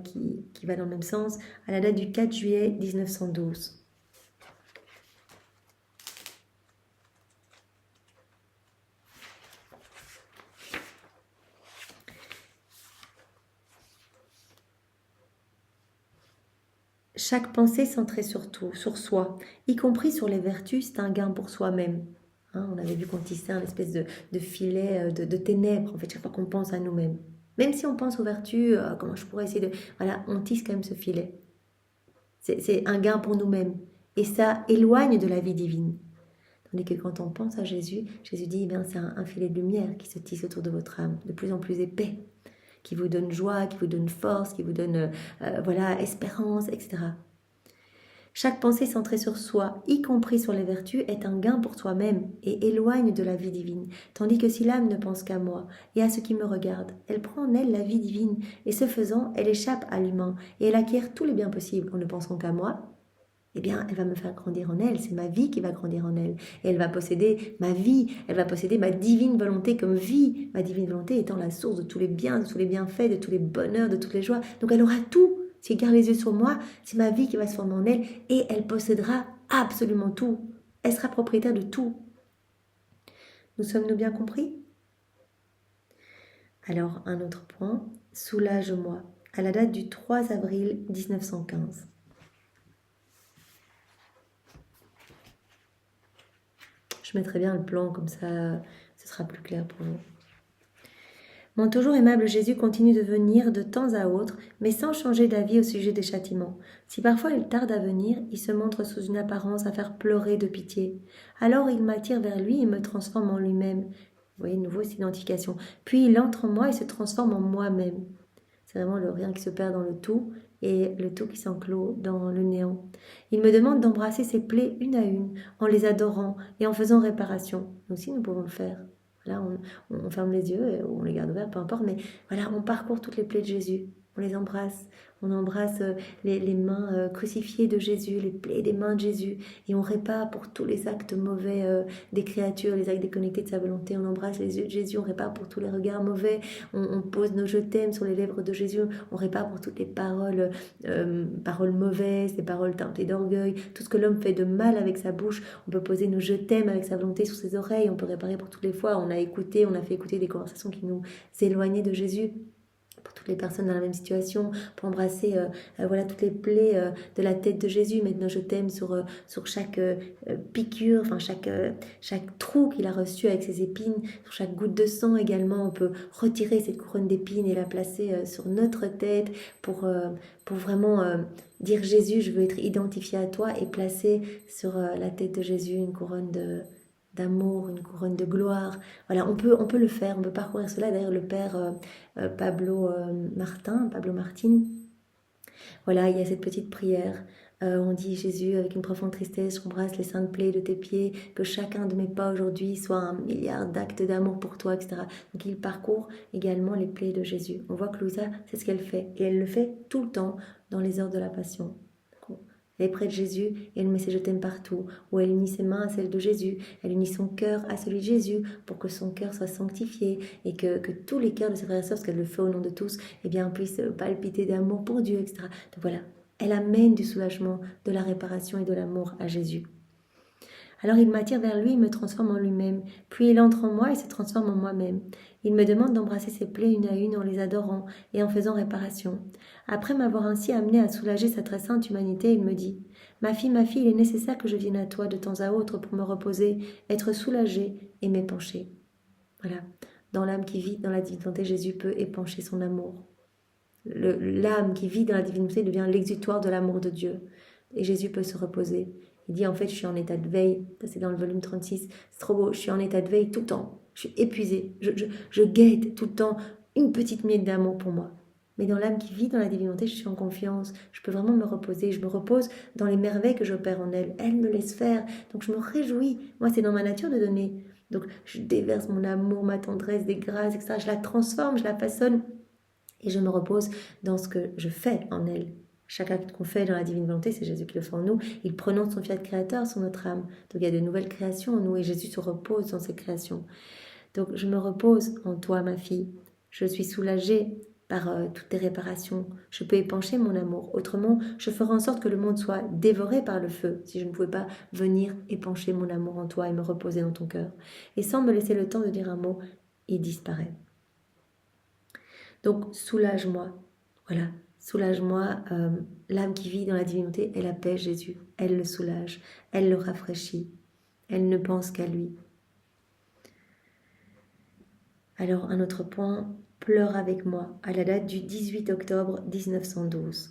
qui va dans le même sens, à la date du 4 juillet 1912. Chaque pensée centrée sur tout, sur soi, y compris sur les vertus, c'est un gain pour soi-même. Hein, on avait vu qu'on tissait un espèce de filet de ténèbres, en fait, chaque fois qu'on pense à nous-mêmes. Même si on pense aux vertus, comment je pourrais essayer de... Voilà, on tisse quand même ce filet. C'est un gain pour nous-mêmes. Et ça éloigne de la vie divine. Tandis que quand on pense à Jésus, Jésus dit, eh bien, c'est un filet de lumière qui se tisse autour de votre âme, de plus en plus épais, qui vous donne joie, qui vous donne force, qui vous donne voilà, espérance, etc. Chaque pensée centrée sur soi, y compris sur les vertus, est un gain pour soi-même et éloigne de la vie divine. Tandis que si l'âme ne pense qu'à moi et à ce qui me regarde, elle prend en elle la vie divine, et ce faisant, elle échappe à l'humain et elle acquiert tous les biens possibles. En ne pensant qu'à moi, eh bien, elle va me faire grandir en elle, c'est ma vie qui va grandir en elle. Et elle va posséder ma vie, elle va posséder ma divine volonté comme vie, ma divine volonté étant la source de tous les biens, de tous les bienfaits, de tous les bonheurs, de toutes les joies. Donc elle aura tout. Si elle garde les yeux sur moi, c'est ma vie qui va se former en elle et elle possédera absolument tout. Elle sera propriétaire de tout. Nous sommes-nous bien compris? Alors, un autre point, soulage-moi, à la date du 3 avril 1915. Je mettrai bien le plan, comme ça, ce sera plus clair pour vous. Mon toujours aimable Jésus continue de venir de temps à autre, mais sans changer d'avis au sujet des châtiments. Si parfois il tarde à venir, il se montre sous une apparence à faire pleurer de pitié. Alors il m'attire vers lui et me transforme en lui-même. Vous voyez, nouveau, cette identification. Puis il entre en moi et se transforme en moi-même. C'est vraiment le rien qui se perd dans le tout et le tout qui s'enclôt dans le néant. Il me demande d'embrasser ses plaies une à une, en les adorant et en faisant réparation. Nous aussi, nous pouvons le faire. Là, on ferme les yeux, et on les garde ouverts, peu importe, mais voilà, on parcourt toutes les plaies de Jésus. On les embrasse, on embrasse les mains crucifiées de Jésus, les plaies des mains de Jésus, et on répare pour tous les actes mauvais des créatures, les actes déconnectés de sa volonté. On embrasse les yeux de Jésus, on répare pour tous les regards mauvais, on pose nos je t'aime sur les lèvres de Jésus, on répare pour toutes les paroles, paroles mauvaises, les paroles teintées d'orgueil, tout ce que l'homme fait de mal avec sa bouche. On peut poser nos je t'aime avec sa volonté sur ses oreilles, on peut réparer pour toutes les fois on a fait écouter des conversations qui nous éloignaient de Jésus. Pour toutes les personnes dans la même situation, pour embrasser voilà toutes les plaies de la tête de Jésus, mettre nos je t'aime sur chaque piqûre, enfin chaque trou qu'il a reçu avec ses épines, sur chaque goutte de sang également. On peut retirer cette couronne d'épines et la placer sur notre tête pour vraiment dire Jésus, je veux être identifié à toi, et placer sur la tête de Jésus une couronne d'amour, une couronne de gloire. Voilà, on peut le faire, on peut parcourir cela. D'ailleurs, le père Pablo Martin, voilà, il y a cette petite prière. On dit Jésus, avec une profonde tristesse, j'embrasse les saintes plaies de tes pieds, que chacun de mes pas aujourd'hui soit un milliard d'actes d'amour pour toi, etc. Donc il parcourt également les plaies de Jésus. On voit que Louisa, c'est ce qu'elle fait, et elle le fait tout le temps dans les heures de la Passion. Elle est près de Jésus et elle met ses je t'aime partout, où elle unit ses mains à celles de Jésus, elle unit son cœur à celui de Jésus pour que son cœur soit sanctifié et que tous les cœurs de ses frères et sœurs, parce qu'elle le fait au nom de tous, eh bien, puissent palpiter d'amour pour Dieu, etc. Donc voilà, elle amène du soulagement, de la réparation et de l'amour à Jésus. Alors il m'attire vers lui, il me transforme en lui-même. Puis il entre en moi et se transforme en moi-même. Il me demande d'embrasser ses plaies une à une en les adorant et en faisant réparation. Après m'avoir ainsi amené à soulager sa très sainte humanité, il me dit « ma fille, il est nécessaire que je vienne à toi de temps à autre pour me reposer, être soulagée et m'épancher. » Voilà, dans l'âme qui vit dans la divinité, Jésus peut épancher son amour. L'âme qui vit dans la divinité devient l'exutoire de l'amour de Dieu. Et Jésus peut se reposer. Il dit en fait, je suis en état de veille. Ça, c'est dans le volume 36. C'est trop beau. Je suis en état de veille tout le temps. Je suis épuisée. Je guette tout le temps une petite miette d'amour pour moi. Mais dans l'âme qui vit dans la divinité, je suis en confiance. Je peux vraiment me reposer. Je me repose dans les merveilles que j'opère en elle. Elle me laisse faire. Donc je me réjouis. Moi, c'est dans ma nature de donner. Donc je déverse mon amour, ma tendresse, des grâces, etc. Je la transforme, je la façonne. Et je me repose dans ce que je fais en elle. Chaque acte qu'on fait dans la divine volonté, c'est Jésus qui le fait en nous. Il prononce son fiat créateur sur notre âme. Donc il y a de nouvelles créations en nous et Jésus se repose dans ces créations. Donc je me repose en toi, ma fille. Je suis soulagée par toutes tes réparations. Je peux épancher mon amour. Autrement, je ferai en sorte que le monde soit dévoré par le feu si je ne pouvais pas venir épancher mon amour en toi et me reposer dans ton cœur. Et sans me laisser le temps de dire un mot, il disparaît. Donc soulage-moi. Voilà, soulage-moi. L'âme qui vit dans la divinité, elle apaise Jésus. Elle le soulage. Elle le rafraîchit. Elle ne pense qu'à lui. Alors, un autre point, pleure avec moi, à la date du 18 octobre 1912.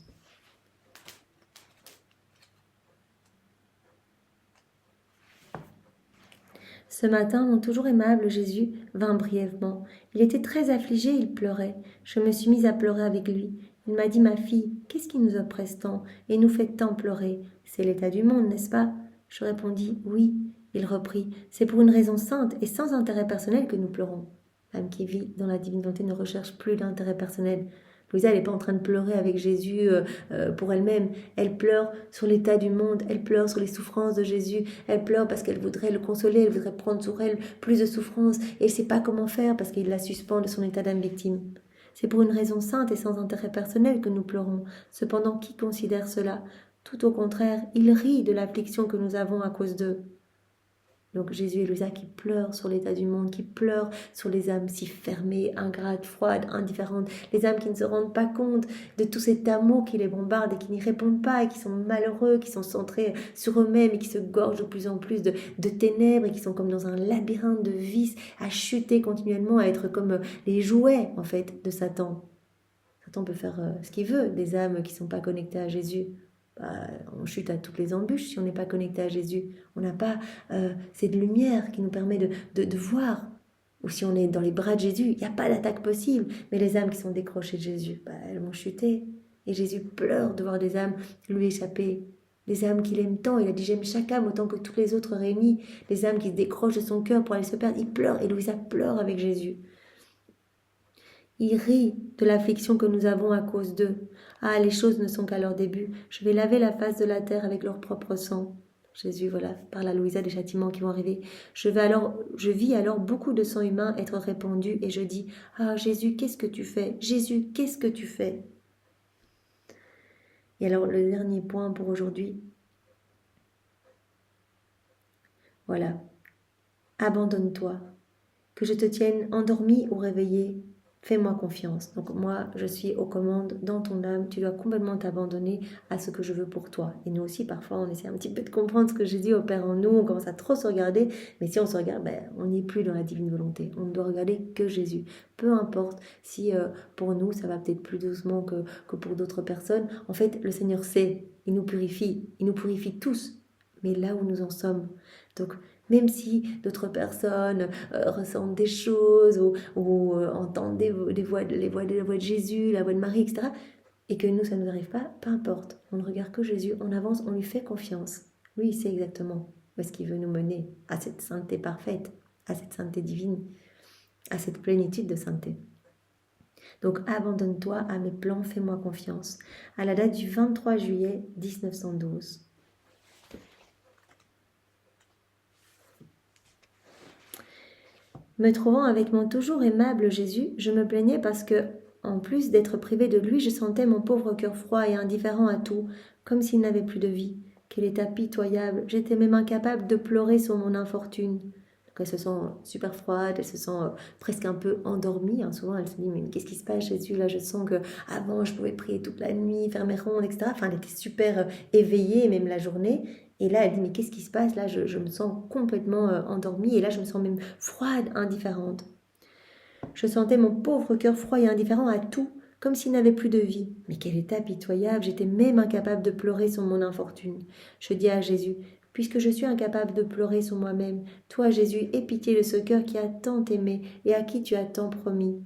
Ce matin, mon toujours aimable Jésus vint brièvement. Il était très affligé, il pleurait. Je me suis mise à pleurer avec lui. Il m'a dit, ma fille, qu'est-ce qui nous oppresse tant et nous fait tant pleurer? C'est l'état du monde, n'est-ce pas? Je répondis, oui. Il reprit, c'est pour une raison sainte et sans intérêt personnel que nous pleurons. L'âme qui vit dans la divine volonté ne recherche plus d'intérêt personnel. Louisa, elle n'est pas en train de pleurer avec Jésus pour elle-même. Elle pleure sur l'état du monde, elle pleure sur les souffrances de Jésus, elle pleure parce qu'elle voudrait le consoler, elle voudrait prendre sur elle plus de souffrances et elle ne sait pas comment faire parce qu'il la suspend de son état d'âme victime. C'est pour une raison sainte et sans intérêt personnel que nous pleurons. Cependant, qui considère cela? Tout au contraire, il rit de l'affliction que nous avons à cause d'eux. Donc Jésus et Louisa qui pleurent sur l'état du monde, qui pleurent sur les âmes si fermées, ingrates, froides, indifférentes, les âmes qui ne se rendent pas compte de tout cet amour qui les bombarde et qui n'y répondent pas et qui sont malheureux, qui sont centrés sur eux-mêmes et qui se gorgent de plus en plus de ténèbres et qui sont comme dans un labyrinthe de vices, à chuter continuellement, à être comme les jouets en fait de Satan. Satan peut faire ce qu'il veut des âmes qui ne sont pas connectées à Jésus. On chute à toutes les embûches si on n'est pas connecté à Jésus. On n'a pas cette lumière qui nous permet de voir. Ou si on est dans les bras de Jésus, il n'y a pas d'attaque possible. Mais les âmes qui sont décrochées de Jésus, elles vont chuter. Et Jésus pleure de voir des âmes lui échapper. Les âmes qu'il aime tant, il a dit j'aime chaque âme autant que toutes les autres réunies. Les âmes qui se décrochent de son cœur pour aller se perdre, il pleure. Et Louisa pleure avec Jésus. Il rit de l'affliction que nous avons à cause d'eux. Ah, les choses ne sont qu'à leur début. Je vais laver la face de la terre avec leur propre sang. Jésus, voilà, parle à Louisa des châtiments qui vont arriver. Je vis alors beaucoup de sang humain être répandu et je dis, ah Jésus, qu'est-ce que tu fais? Jésus, qu'est-ce que tu fais? Et alors, le dernier point pour aujourd'hui. Voilà. Abandonne-toi. Que je te tienne endormi ou réveillé. Fais-moi confiance. Donc moi, je suis aux commandes dans ton âme. Tu dois complètement t'abandonner à ce que je veux pour toi. Et nous aussi, parfois, on essaie un petit peu de comprendre ce que Jésus opère en nous. On commence à trop se regarder. Mais si on se regarde, on n'est plus dans la divine volonté. On ne doit regarder que Jésus. Peu importe si pour nous, ça va peut-être plus doucement que pour d'autres personnes. En fait, le Seigneur sait. Il nous purifie. Il nous purifie tous. Mais là où nous en sommes. Donc, même si d'autres personnes ressentent des choses ou entendent les voix de Jésus, la voix de Marie, etc., et que nous, ça ne nous arrive pas, peu importe. On ne regarde que Jésus, on avance, on lui fait confiance. Lui, il sait exactement où est-ce qu'il veut nous mener, à cette sainteté parfaite, à cette sainteté divine, à cette plénitude de sainteté. Donc, abandonne-toi à mes plans, fais-moi confiance. À la date du 23 juillet 1912. Me trouvant avec mon toujours aimable Jésus, je me plaignais parce que, en plus d'être privée de lui, je sentais mon pauvre cœur froid et indifférent à tout, comme s'il n'avait plus de vie. Quel état pitoyable! J'étais même incapable de pleurer sur mon infortune. Donc elle se sent super froide, elle se sent presque un peu endormie. Souvent elle se dit mais qu'est-ce qui se passe Jésus? Là je sens que avant je pouvais prier toute la nuit, faire mes rondes, etc. Enfin elle était super éveillée même la journée. Et là, elle dit, mais qu'est-ce qui se passe? Là, je me sens complètement endormie. Et là, je me sens même froide, indifférente. Je sentais mon pauvre cœur froid et indifférent à tout, comme s'il n'avait plus de vie. Mais quel état pitoyable! J'étais même incapable de pleurer sur mon infortune. Je dis à Jésus, puisque je suis incapable de pleurer sur moi-même, toi, Jésus, aie pitié de ce cœur qui a tant aimé et à qui tu as tant promis.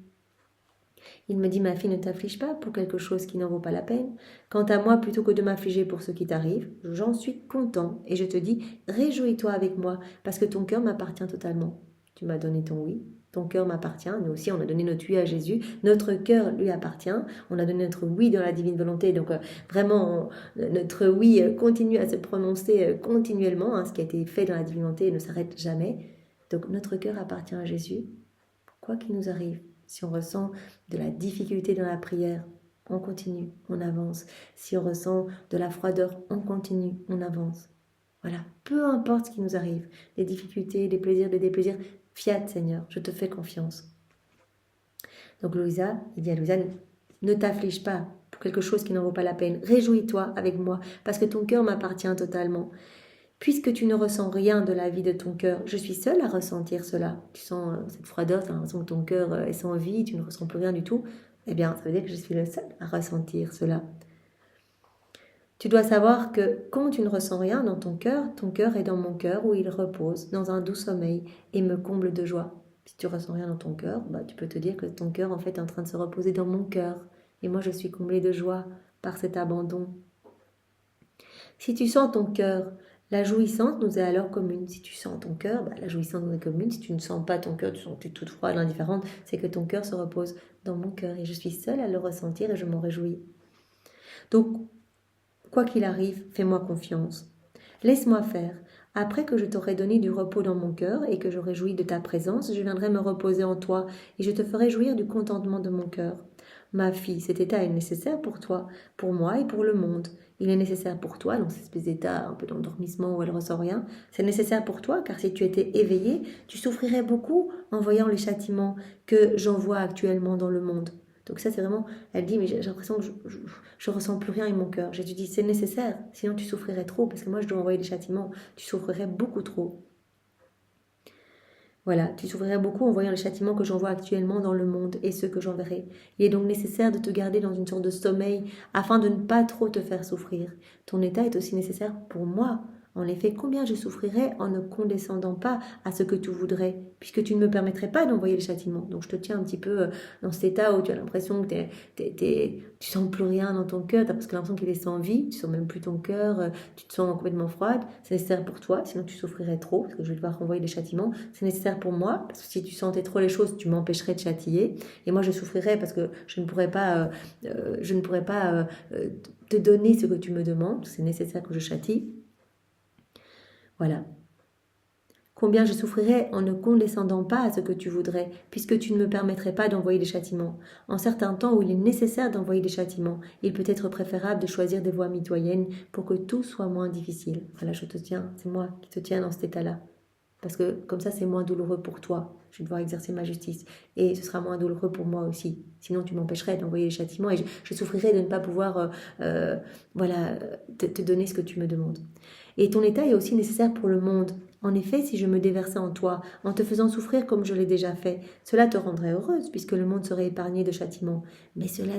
Il me dit, ma fille, ne t'afflige pas pour quelque chose qui n'en vaut pas la peine. Quant à moi, plutôt que de m'affliger pour ce qui t'arrive, j'en suis content et je te dis, réjouis-toi avec moi parce que ton cœur m'appartient totalement. tu m'as donné ton oui. Ton cœur m'appartient. Nous aussi, on a donné notre oui à Jésus. Notre cœur lui appartient. On a donné notre oui dans la divine volonté. Donc, vraiment, notre oui continue à se prononcer continuellement. Ce qui a été fait dans la divine volonté ne s'arrête jamais. Donc, notre cœur appartient à Jésus. Quoi qu'il nous arrive, si on ressent de la difficulté dans la prière, on continue, on avance. Si on ressent de la froideur, on continue, on avance. Voilà, peu importe ce qui nous arrive, les difficultés, les plaisirs, les déplaisirs, fiat Seigneur, je te fais confiance. Donc Louisa, il dit à Louisa, ne t'afflige pas pour quelque chose qui n'en vaut pas la peine. Réjouis-toi avec moi, parce que ton cœur m'appartient totalement. Puisque tu ne ressens rien de la vie de ton cœur, je suis seule à ressentir cela. Tu sens cette froideur, tu as l'impression que ton cœur est sans vie, tu ne ressens plus rien du tout. Eh bien, ça veut dire que je suis le seul à ressentir cela. Tu dois savoir que quand tu ne ressens rien dans ton cœur est dans mon cœur où il repose, dans un doux sommeil et me comble de joie. Si tu ressens rien dans ton cœur, tu peux te dire que ton cœur en fait est en train de se reposer dans mon cœur. Et moi je suis comblée de joie par cet abandon. Si tu sens ton cœur, la jouissance nous est alors commune. Si tu sens ton cœur, la jouissance nous est commune. Si tu ne sens pas ton cœur, tu es toute froide, indifférente, c'est que ton cœur se repose dans mon cœur. Et je suis seule à le ressentir et je m'en réjouis. Donc, quoi qu'il arrive, fais-moi confiance. Laisse-moi faire. Après que je t'aurai donné du repos dans mon cœur et que j'aurai joui de ta présence, je viendrai me reposer en toi et je te ferai jouir du contentement de mon cœur. Ma fille, cet état est nécessaire pour toi, pour moi et pour le monde. Il est nécessaire pour toi, donc cette espèce d'état un peu d'endormissement où elle ne ressent rien, c'est nécessaire pour toi car si tu étais éveillé, tu souffrirais beaucoup en voyant les châtiments que j'envoie actuellement dans le monde. Donc ça c'est vraiment, elle dit mais j'ai l'impression que je ressens plus rien avec mon cœur. Jésus dit c'est nécessaire, sinon tu souffrirais trop parce que moi je dois envoyer des châtiments, tu souffrirais beaucoup trop. Voilà, tu souffrirais beaucoup en voyant les châtiments que j'envoie actuellement dans le monde et ceux que j'enverrai. Il est donc nécessaire de te garder dans une sorte de sommeil afin de ne pas trop te faire souffrir. Ton état est aussi nécessaire pour moi. En effet, combien je souffrirais en ne condescendant pas à ce que tu voudrais, puisque tu ne me permettrais pas d'envoyer les châtiments. Donc je te tiens un petit peu dans cet état où tu as l'impression que tu sens plus rien dans ton cœur, tu as presque l'impression qu'il est sans vie, tu sens même plus ton cœur, tu te sens complètement froide. C'est nécessaire pour toi, sinon tu souffrirais trop, parce que je vais devoir renvoyer les châtiments. C'est nécessaire pour moi, parce que si tu sentais trop les choses, tu m'empêcherais de châtier. Et moi je souffrirais parce que je ne pourrais pas te donner ce que tu me demandes. C'est nécessaire que je châtie. Voilà. Combien je souffrirais en ne condescendant pas à ce que tu voudrais, puisque tu ne me permettrais pas d'envoyer des châtiments. En certains temps où il est nécessaire d'envoyer des châtiments, il peut être préférable de choisir des voies mitoyennes pour que tout soit moins difficile. Voilà, je te tiens, c'est moi qui te tiens dans cet état-là. Parce que comme ça, c'est moins douloureux pour toi. Je vais devoir exercer ma justice. Et ce sera moins douloureux pour moi aussi. Sinon, tu m'empêcherais d'envoyer les châtiments et je souffrirais de ne pas pouvoir te donner ce que tu me demandes. Et ton état est aussi nécessaire pour le monde. En effet, si je me déversais en toi, en te faisant souffrir comme je l'ai déjà fait, cela te rendrait heureuse, puisque le monde serait épargné de châtiments. Mais cela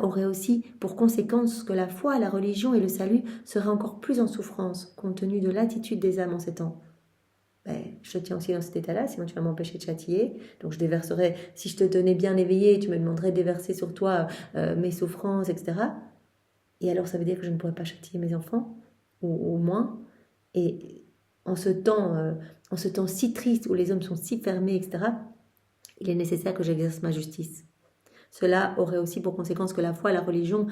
aurait aussi pour conséquence que la foi, la religion et le salut seraient encore plus en souffrance, compte tenu de l'attitude des âmes en ces temps. Je te tiens aussi dans cet état-là, sinon tu vas m'empêcher de châtier. Donc je déverserai, si je te tenais bien éveillé, tu me demanderais de déverser sur toi mes souffrances, etc. Et alors ça veut dire que je ne pourrais pas châtier mes enfants, ou moins. Et en ce temps si triste où les hommes sont si fermés, etc., il est nécessaire que j'exerce ma justice. Cela aurait aussi pour conséquence que la foi, la religion,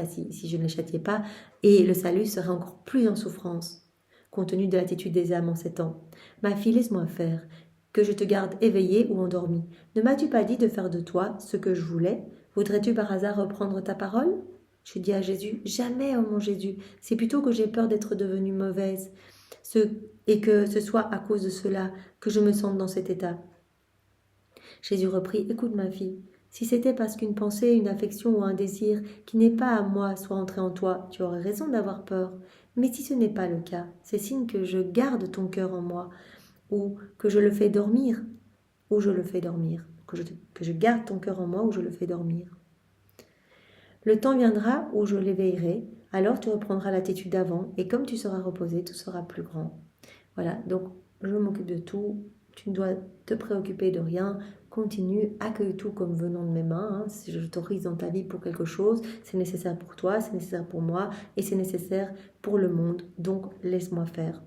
si je ne les châtiais pas, et le salut serait encore plus en souffrance, compte tenu de l'attitude des âmes en ces temps. Ma fille, laisse-moi faire, que je te garde éveillée ou endormie. Ne m'as-tu pas dit de faire de toi ce que je voulais? Voudrais-tu par hasard reprendre ta parole? Je dis à Jésus, jamais, oh mon Jésus, c'est plutôt que j'ai peur d'être devenue mauvaise, et que ce soit à cause de cela que je me sente dans cet état. Jésus reprit, écoute ma fille, si c'était parce qu'une pensée, une affection ou un désir qui n'est pas à moi soit entré en toi, tu aurais raison d'avoir peur. Mais si ce n'est pas le cas, c'est signe que je garde ton cœur en moi, ou que je le fais dormir, que je garde ton cœur en moi, ou je le fais dormir. Le temps viendra où je l'éveillerai, alors tu reprendras l'attitude d'avant, et comme tu seras reposé, tout sera plus grand. Voilà, donc je m'occupe de tout, tu ne dois te préoccuper de rien, continue, accueille tout comme venant de mes mains. Si je t'autorise dans ta vie pour quelque chose, c'est nécessaire pour toi, c'est nécessaire pour moi, et c'est nécessaire pour le monde, donc laisse-moi faire.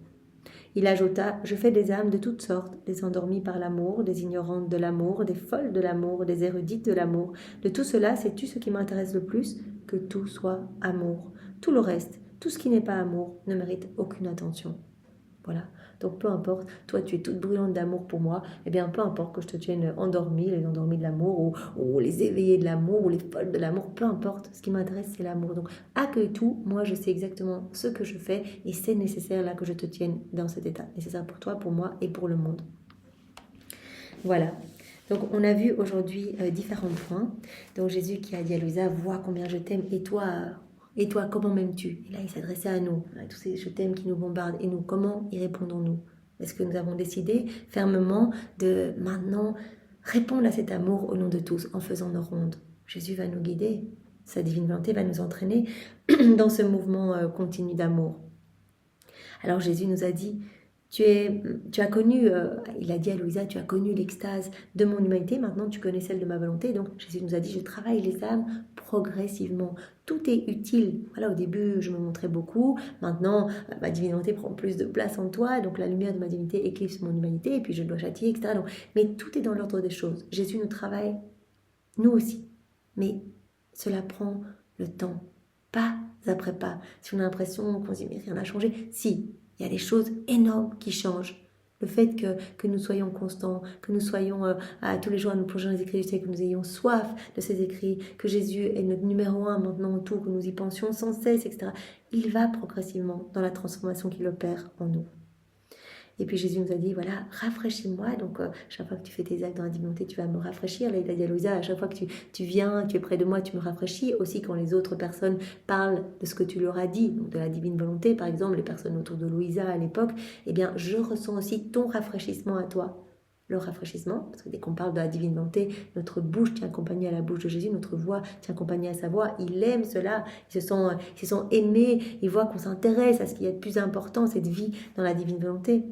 Il ajouta, je fais des âmes de toutes sortes, des endormies par l'amour, des ignorantes de l'amour, des folles de l'amour, des érudites de l'amour. De tout cela, sais-tu ce qui m'intéresse le plus? Que tout soit amour. Tout le reste, tout ce qui n'est pas amour, ne mérite aucune attention. Voilà. Donc peu importe, toi tu es toute brûlante d'amour pour moi, eh bien peu importe que je te tienne endormie, les endormis de l'amour, ou les éveillés de l'amour, ou les folles de l'amour, peu importe, ce qui m'intéresse c'est l'amour. Donc accueille tout, moi je sais exactement ce que je fais et c'est nécessaire là que je te tienne dans cet état, nécessaire pour toi, pour moi et pour le monde. Voilà. Donc on a vu aujourd'hui différents points. Donc Jésus qui a dit à Louisa, vois combien je t'aime et toi, comment m'aimes-tu? Et là, il s'adressait à nous, à tous ces je t'aime qui nous bombardent. Et nous, comment y répondons-nous? Est-ce que nous avons décidé fermement de maintenant répondre à cet amour au nom de tous en faisant nos rondes? Jésus va nous guider, sa divine volonté va nous entraîner dans ce mouvement continu d'amour. Alors Jésus nous a dit, tu as connu, il a dit à Louisa, tu as connu l'extase de mon humanité, maintenant tu connais celle de ma volonté. Donc Jésus nous a dit, je travaille les âmes progressivement. Tout est utile. Voilà, au début, je me montrais beaucoup. Maintenant, ma divinité prend plus de place en toi. Donc la lumière de ma divinité éclipse mon humanité et puis je dois châtier, etc. Donc, mais tout est dans l'ordre des choses. Jésus nous travaille, nous aussi. Mais cela prend le temps. Pas après pas. Si on a l'impression qu'on se dit, mais rien n'a changé. Si, il y a des choses énormes qui changent. Le fait que nous soyons constants, que nous soyons à tous les jours à nous plonger dans les écrits du ciel, que nous ayons soif de ces écrits, que Jésus est notre numéro 1 maintenant en tout, que nous y pensions sans cesse, etc. Il va progressivement dans la transformation qu'il opère en nous. Et puis Jésus nous a dit, voilà, rafraîchis-moi. Donc, chaque fois que tu fais tes actes dans la divinité, tu vas me rafraîchir. Là, il a dit à Louisa, à chaque fois que tu viens, tu es près de moi, tu me rafraîchis. Aussi, quand les autres personnes parlent de ce que tu leur as dit, donc de la divine volonté, par exemple, les personnes autour de Louisa à l'époque, eh bien, je ressens aussi ton rafraîchissement à toi. Le rafraîchissement, parce que dès qu'on parle de la divine volonté, notre bouche tient compagnie à la bouche de Jésus, notre voix tient compagnie à sa voix. Il aime cela, ils se sont aimés, ils voient qu'on s'intéresse à ce qu'il y a de plus important, cette vie dans la divine volonté.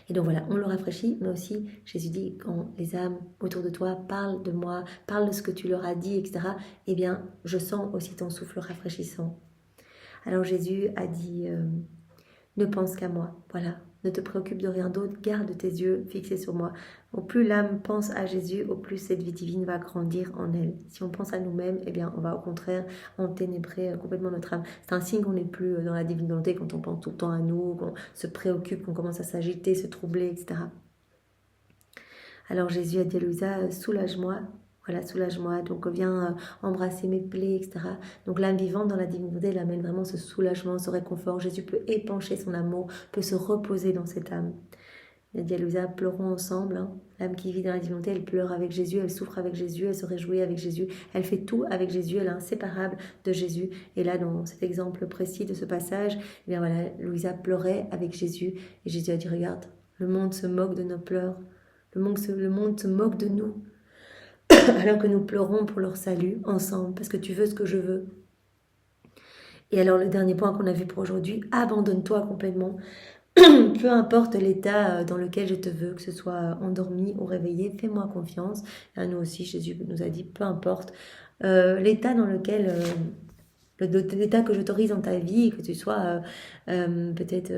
Et donc voilà, on le rafraîchit, mais aussi Jésus dit, quand les âmes autour de toi parlent de moi, parlent de ce que tu leur as dit, etc., eh bien, je sens aussi ton souffle rafraîchissant. Alors Jésus a dit, ne pense qu'à moi, voilà, ne te préoccupe de rien d'autre, garde tes yeux fixés sur moi. Au plus l'âme pense à Jésus, au plus cette vie divine va grandir en elle. Si on pense à nous-mêmes, eh bien, on va au contraire enténébrer complètement notre âme. C'est un signe qu'on n'est plus dans la divine volonté quand on pense tout le temps à nous, qu'on se préoccupe, qu'on commence à s'agiter, se troubler, etc. Alors Jésus a dit à Louisa, soulage-moi. Voilà, soulage-moi, donc viens embrasser mes plaies, etc. Donc l'âme vivante dans la divinité, elle amène vraiment ce soulagement, ce réconfort. Jésus peut épancher son amour, peut se reposer dans cette âme. Il a dit à Louisa, pleurons ensemble. Hein. L'âme qui vit dans la divinité, elle pleure avec Jésus, elle souffre avec Jésus, elle se réjouit avec Jésus, elle fait tout avec Jésus, elle est inséparable de Jésus. Et là, dans cet exemple précis de ce passage, eh bien voilà, Louisa pleurait avec Jésus. Et Jésus a dit, regarde, le monde se moque de nos pleurs, le monde se moque de nous. Alors que nous pleurons pour leur salut ensemble, parce que tu veux ce que je veux. Et alors le dernier point qu'on a vu pour aujourd'hui, abandonne-toi complètement. Peu importe l'état dans lequel je te veux, que ce soit endormi ou réveillé, fais-moi confiance. Et nous aussi, Jésus nous a dit, peu importe l'état dans lequel... l'état que j'autorise dans ta vie, que tu sois peut-être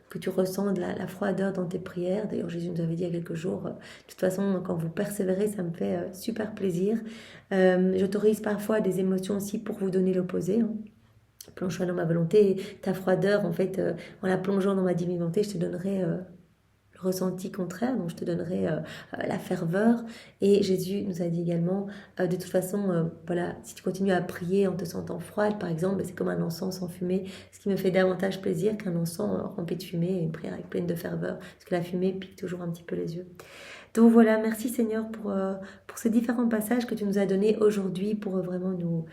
que tu ressens de la froideur dans tes prières. D'ailleurs, Jésus nous avait dit il y a quelques jours, de toute façon, quand vous persévérez, ça me fait super plaisir. J'autorise parfois des émotions aussi pour vous donner l'opposé. Hein. Plonge-toi dans ma volonté, ta froideur, en fait, en la plongeant dans ma divine volonté, je te donnerai... le ressenti contraire, donc je te donnerai la ferveur. Et Jésus nous a dit également, de toute façon, voilà, si tu continues à prier en te sentant froide, par exemple, c'est comme un encens sans fumée, ce qui me fait davantage plaisir qu'un encens rempli de fumée et une prière pleine de ferveur, parce que la fumée pique toujours un petit peu les yeux. Donc voilà, merci Seigneur pour ces différents passages que tu nous as donnés aujourd'hui pour vraiment nous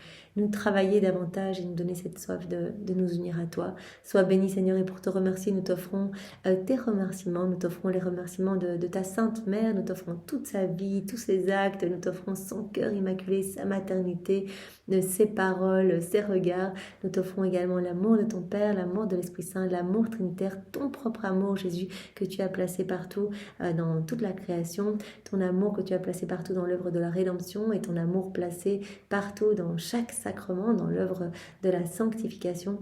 travailler davantage et nous donner cette soif de nous unir à toi. Sois béni Seigneur, et pour te remercier, nous t'offrons tes remerciements, nous t'offrons les remerciements de ta Sainte Mère, nous t'offrons toute sa vie, tous ses actes, nous t'offrons son cœur immaculé, sa maternité, ses paroles, ses regards. Nous t'offrons également l'amour de ton Père, l'amour de l'Esprit Saint, l'amour trinitaire, ton propre amour Jésus que tu as placé partout dans toute la création, ton amour que tu as placé partout dans l'œuvre de la rédemption et ton amour placé partout dans chaque sacrement, dans l'œuvre de la sanctification.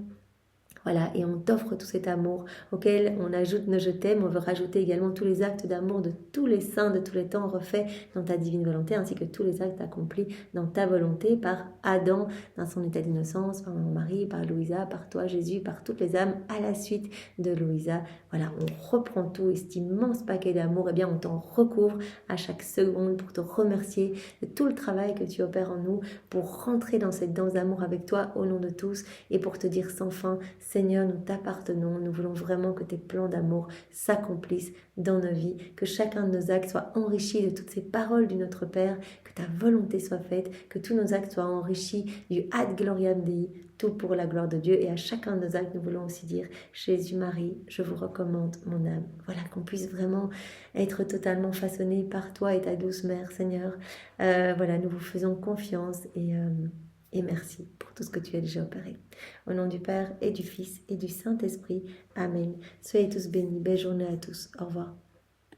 Voilà, et on t'offre tout cet amour auquel on ajoute nos je t'aime. On veut rajouter également tous les actes d'amour de tous les saints de tous les temps refaits dans ta divine volonté, ainsi que tous les actes accomplis dans ta volonté par Adam dans son état d'innocence, par mon mari, par Louisa, par toi Jésus, par toutes les âmes à la suite de Louisa. Voilà, on reprend tout et cet immense paquet d'amour, eh bien on t'en recouvre à chaque seconde pour te remercier de tout le travail que tu opères en nous, pour rentrer dans cette danse d'amour avec toi au nom de tous et pour te dire sans fin, Seigneur, nous t'appartenons, nous voulons vraiment que tes plans d'amour s'accomplissent dans nos vies, que chacun de nos actes soit enrichi de toutes ces paroles du Notre Père, que ta volonté soit faite, que tous nos actes soient enrichis du Ad Gloriam Dei, tout pour la gloire de Dieu. Et à chacun de nos actes, nous voulons aussi dire, Jésus, Marie, je vous recommande mon âme. Voilà, qu'on puisse vraiment être totalement façonné par toi et ta douce mère, Seigneur. Voilà, nous vous faisons confiance et merci pour tout ce que tu as déjà opéré. Au nom du Père et du Fils et du Saint-Esprit. Amen. Soyez tous bénis. Belle journée à tous. Au revoir.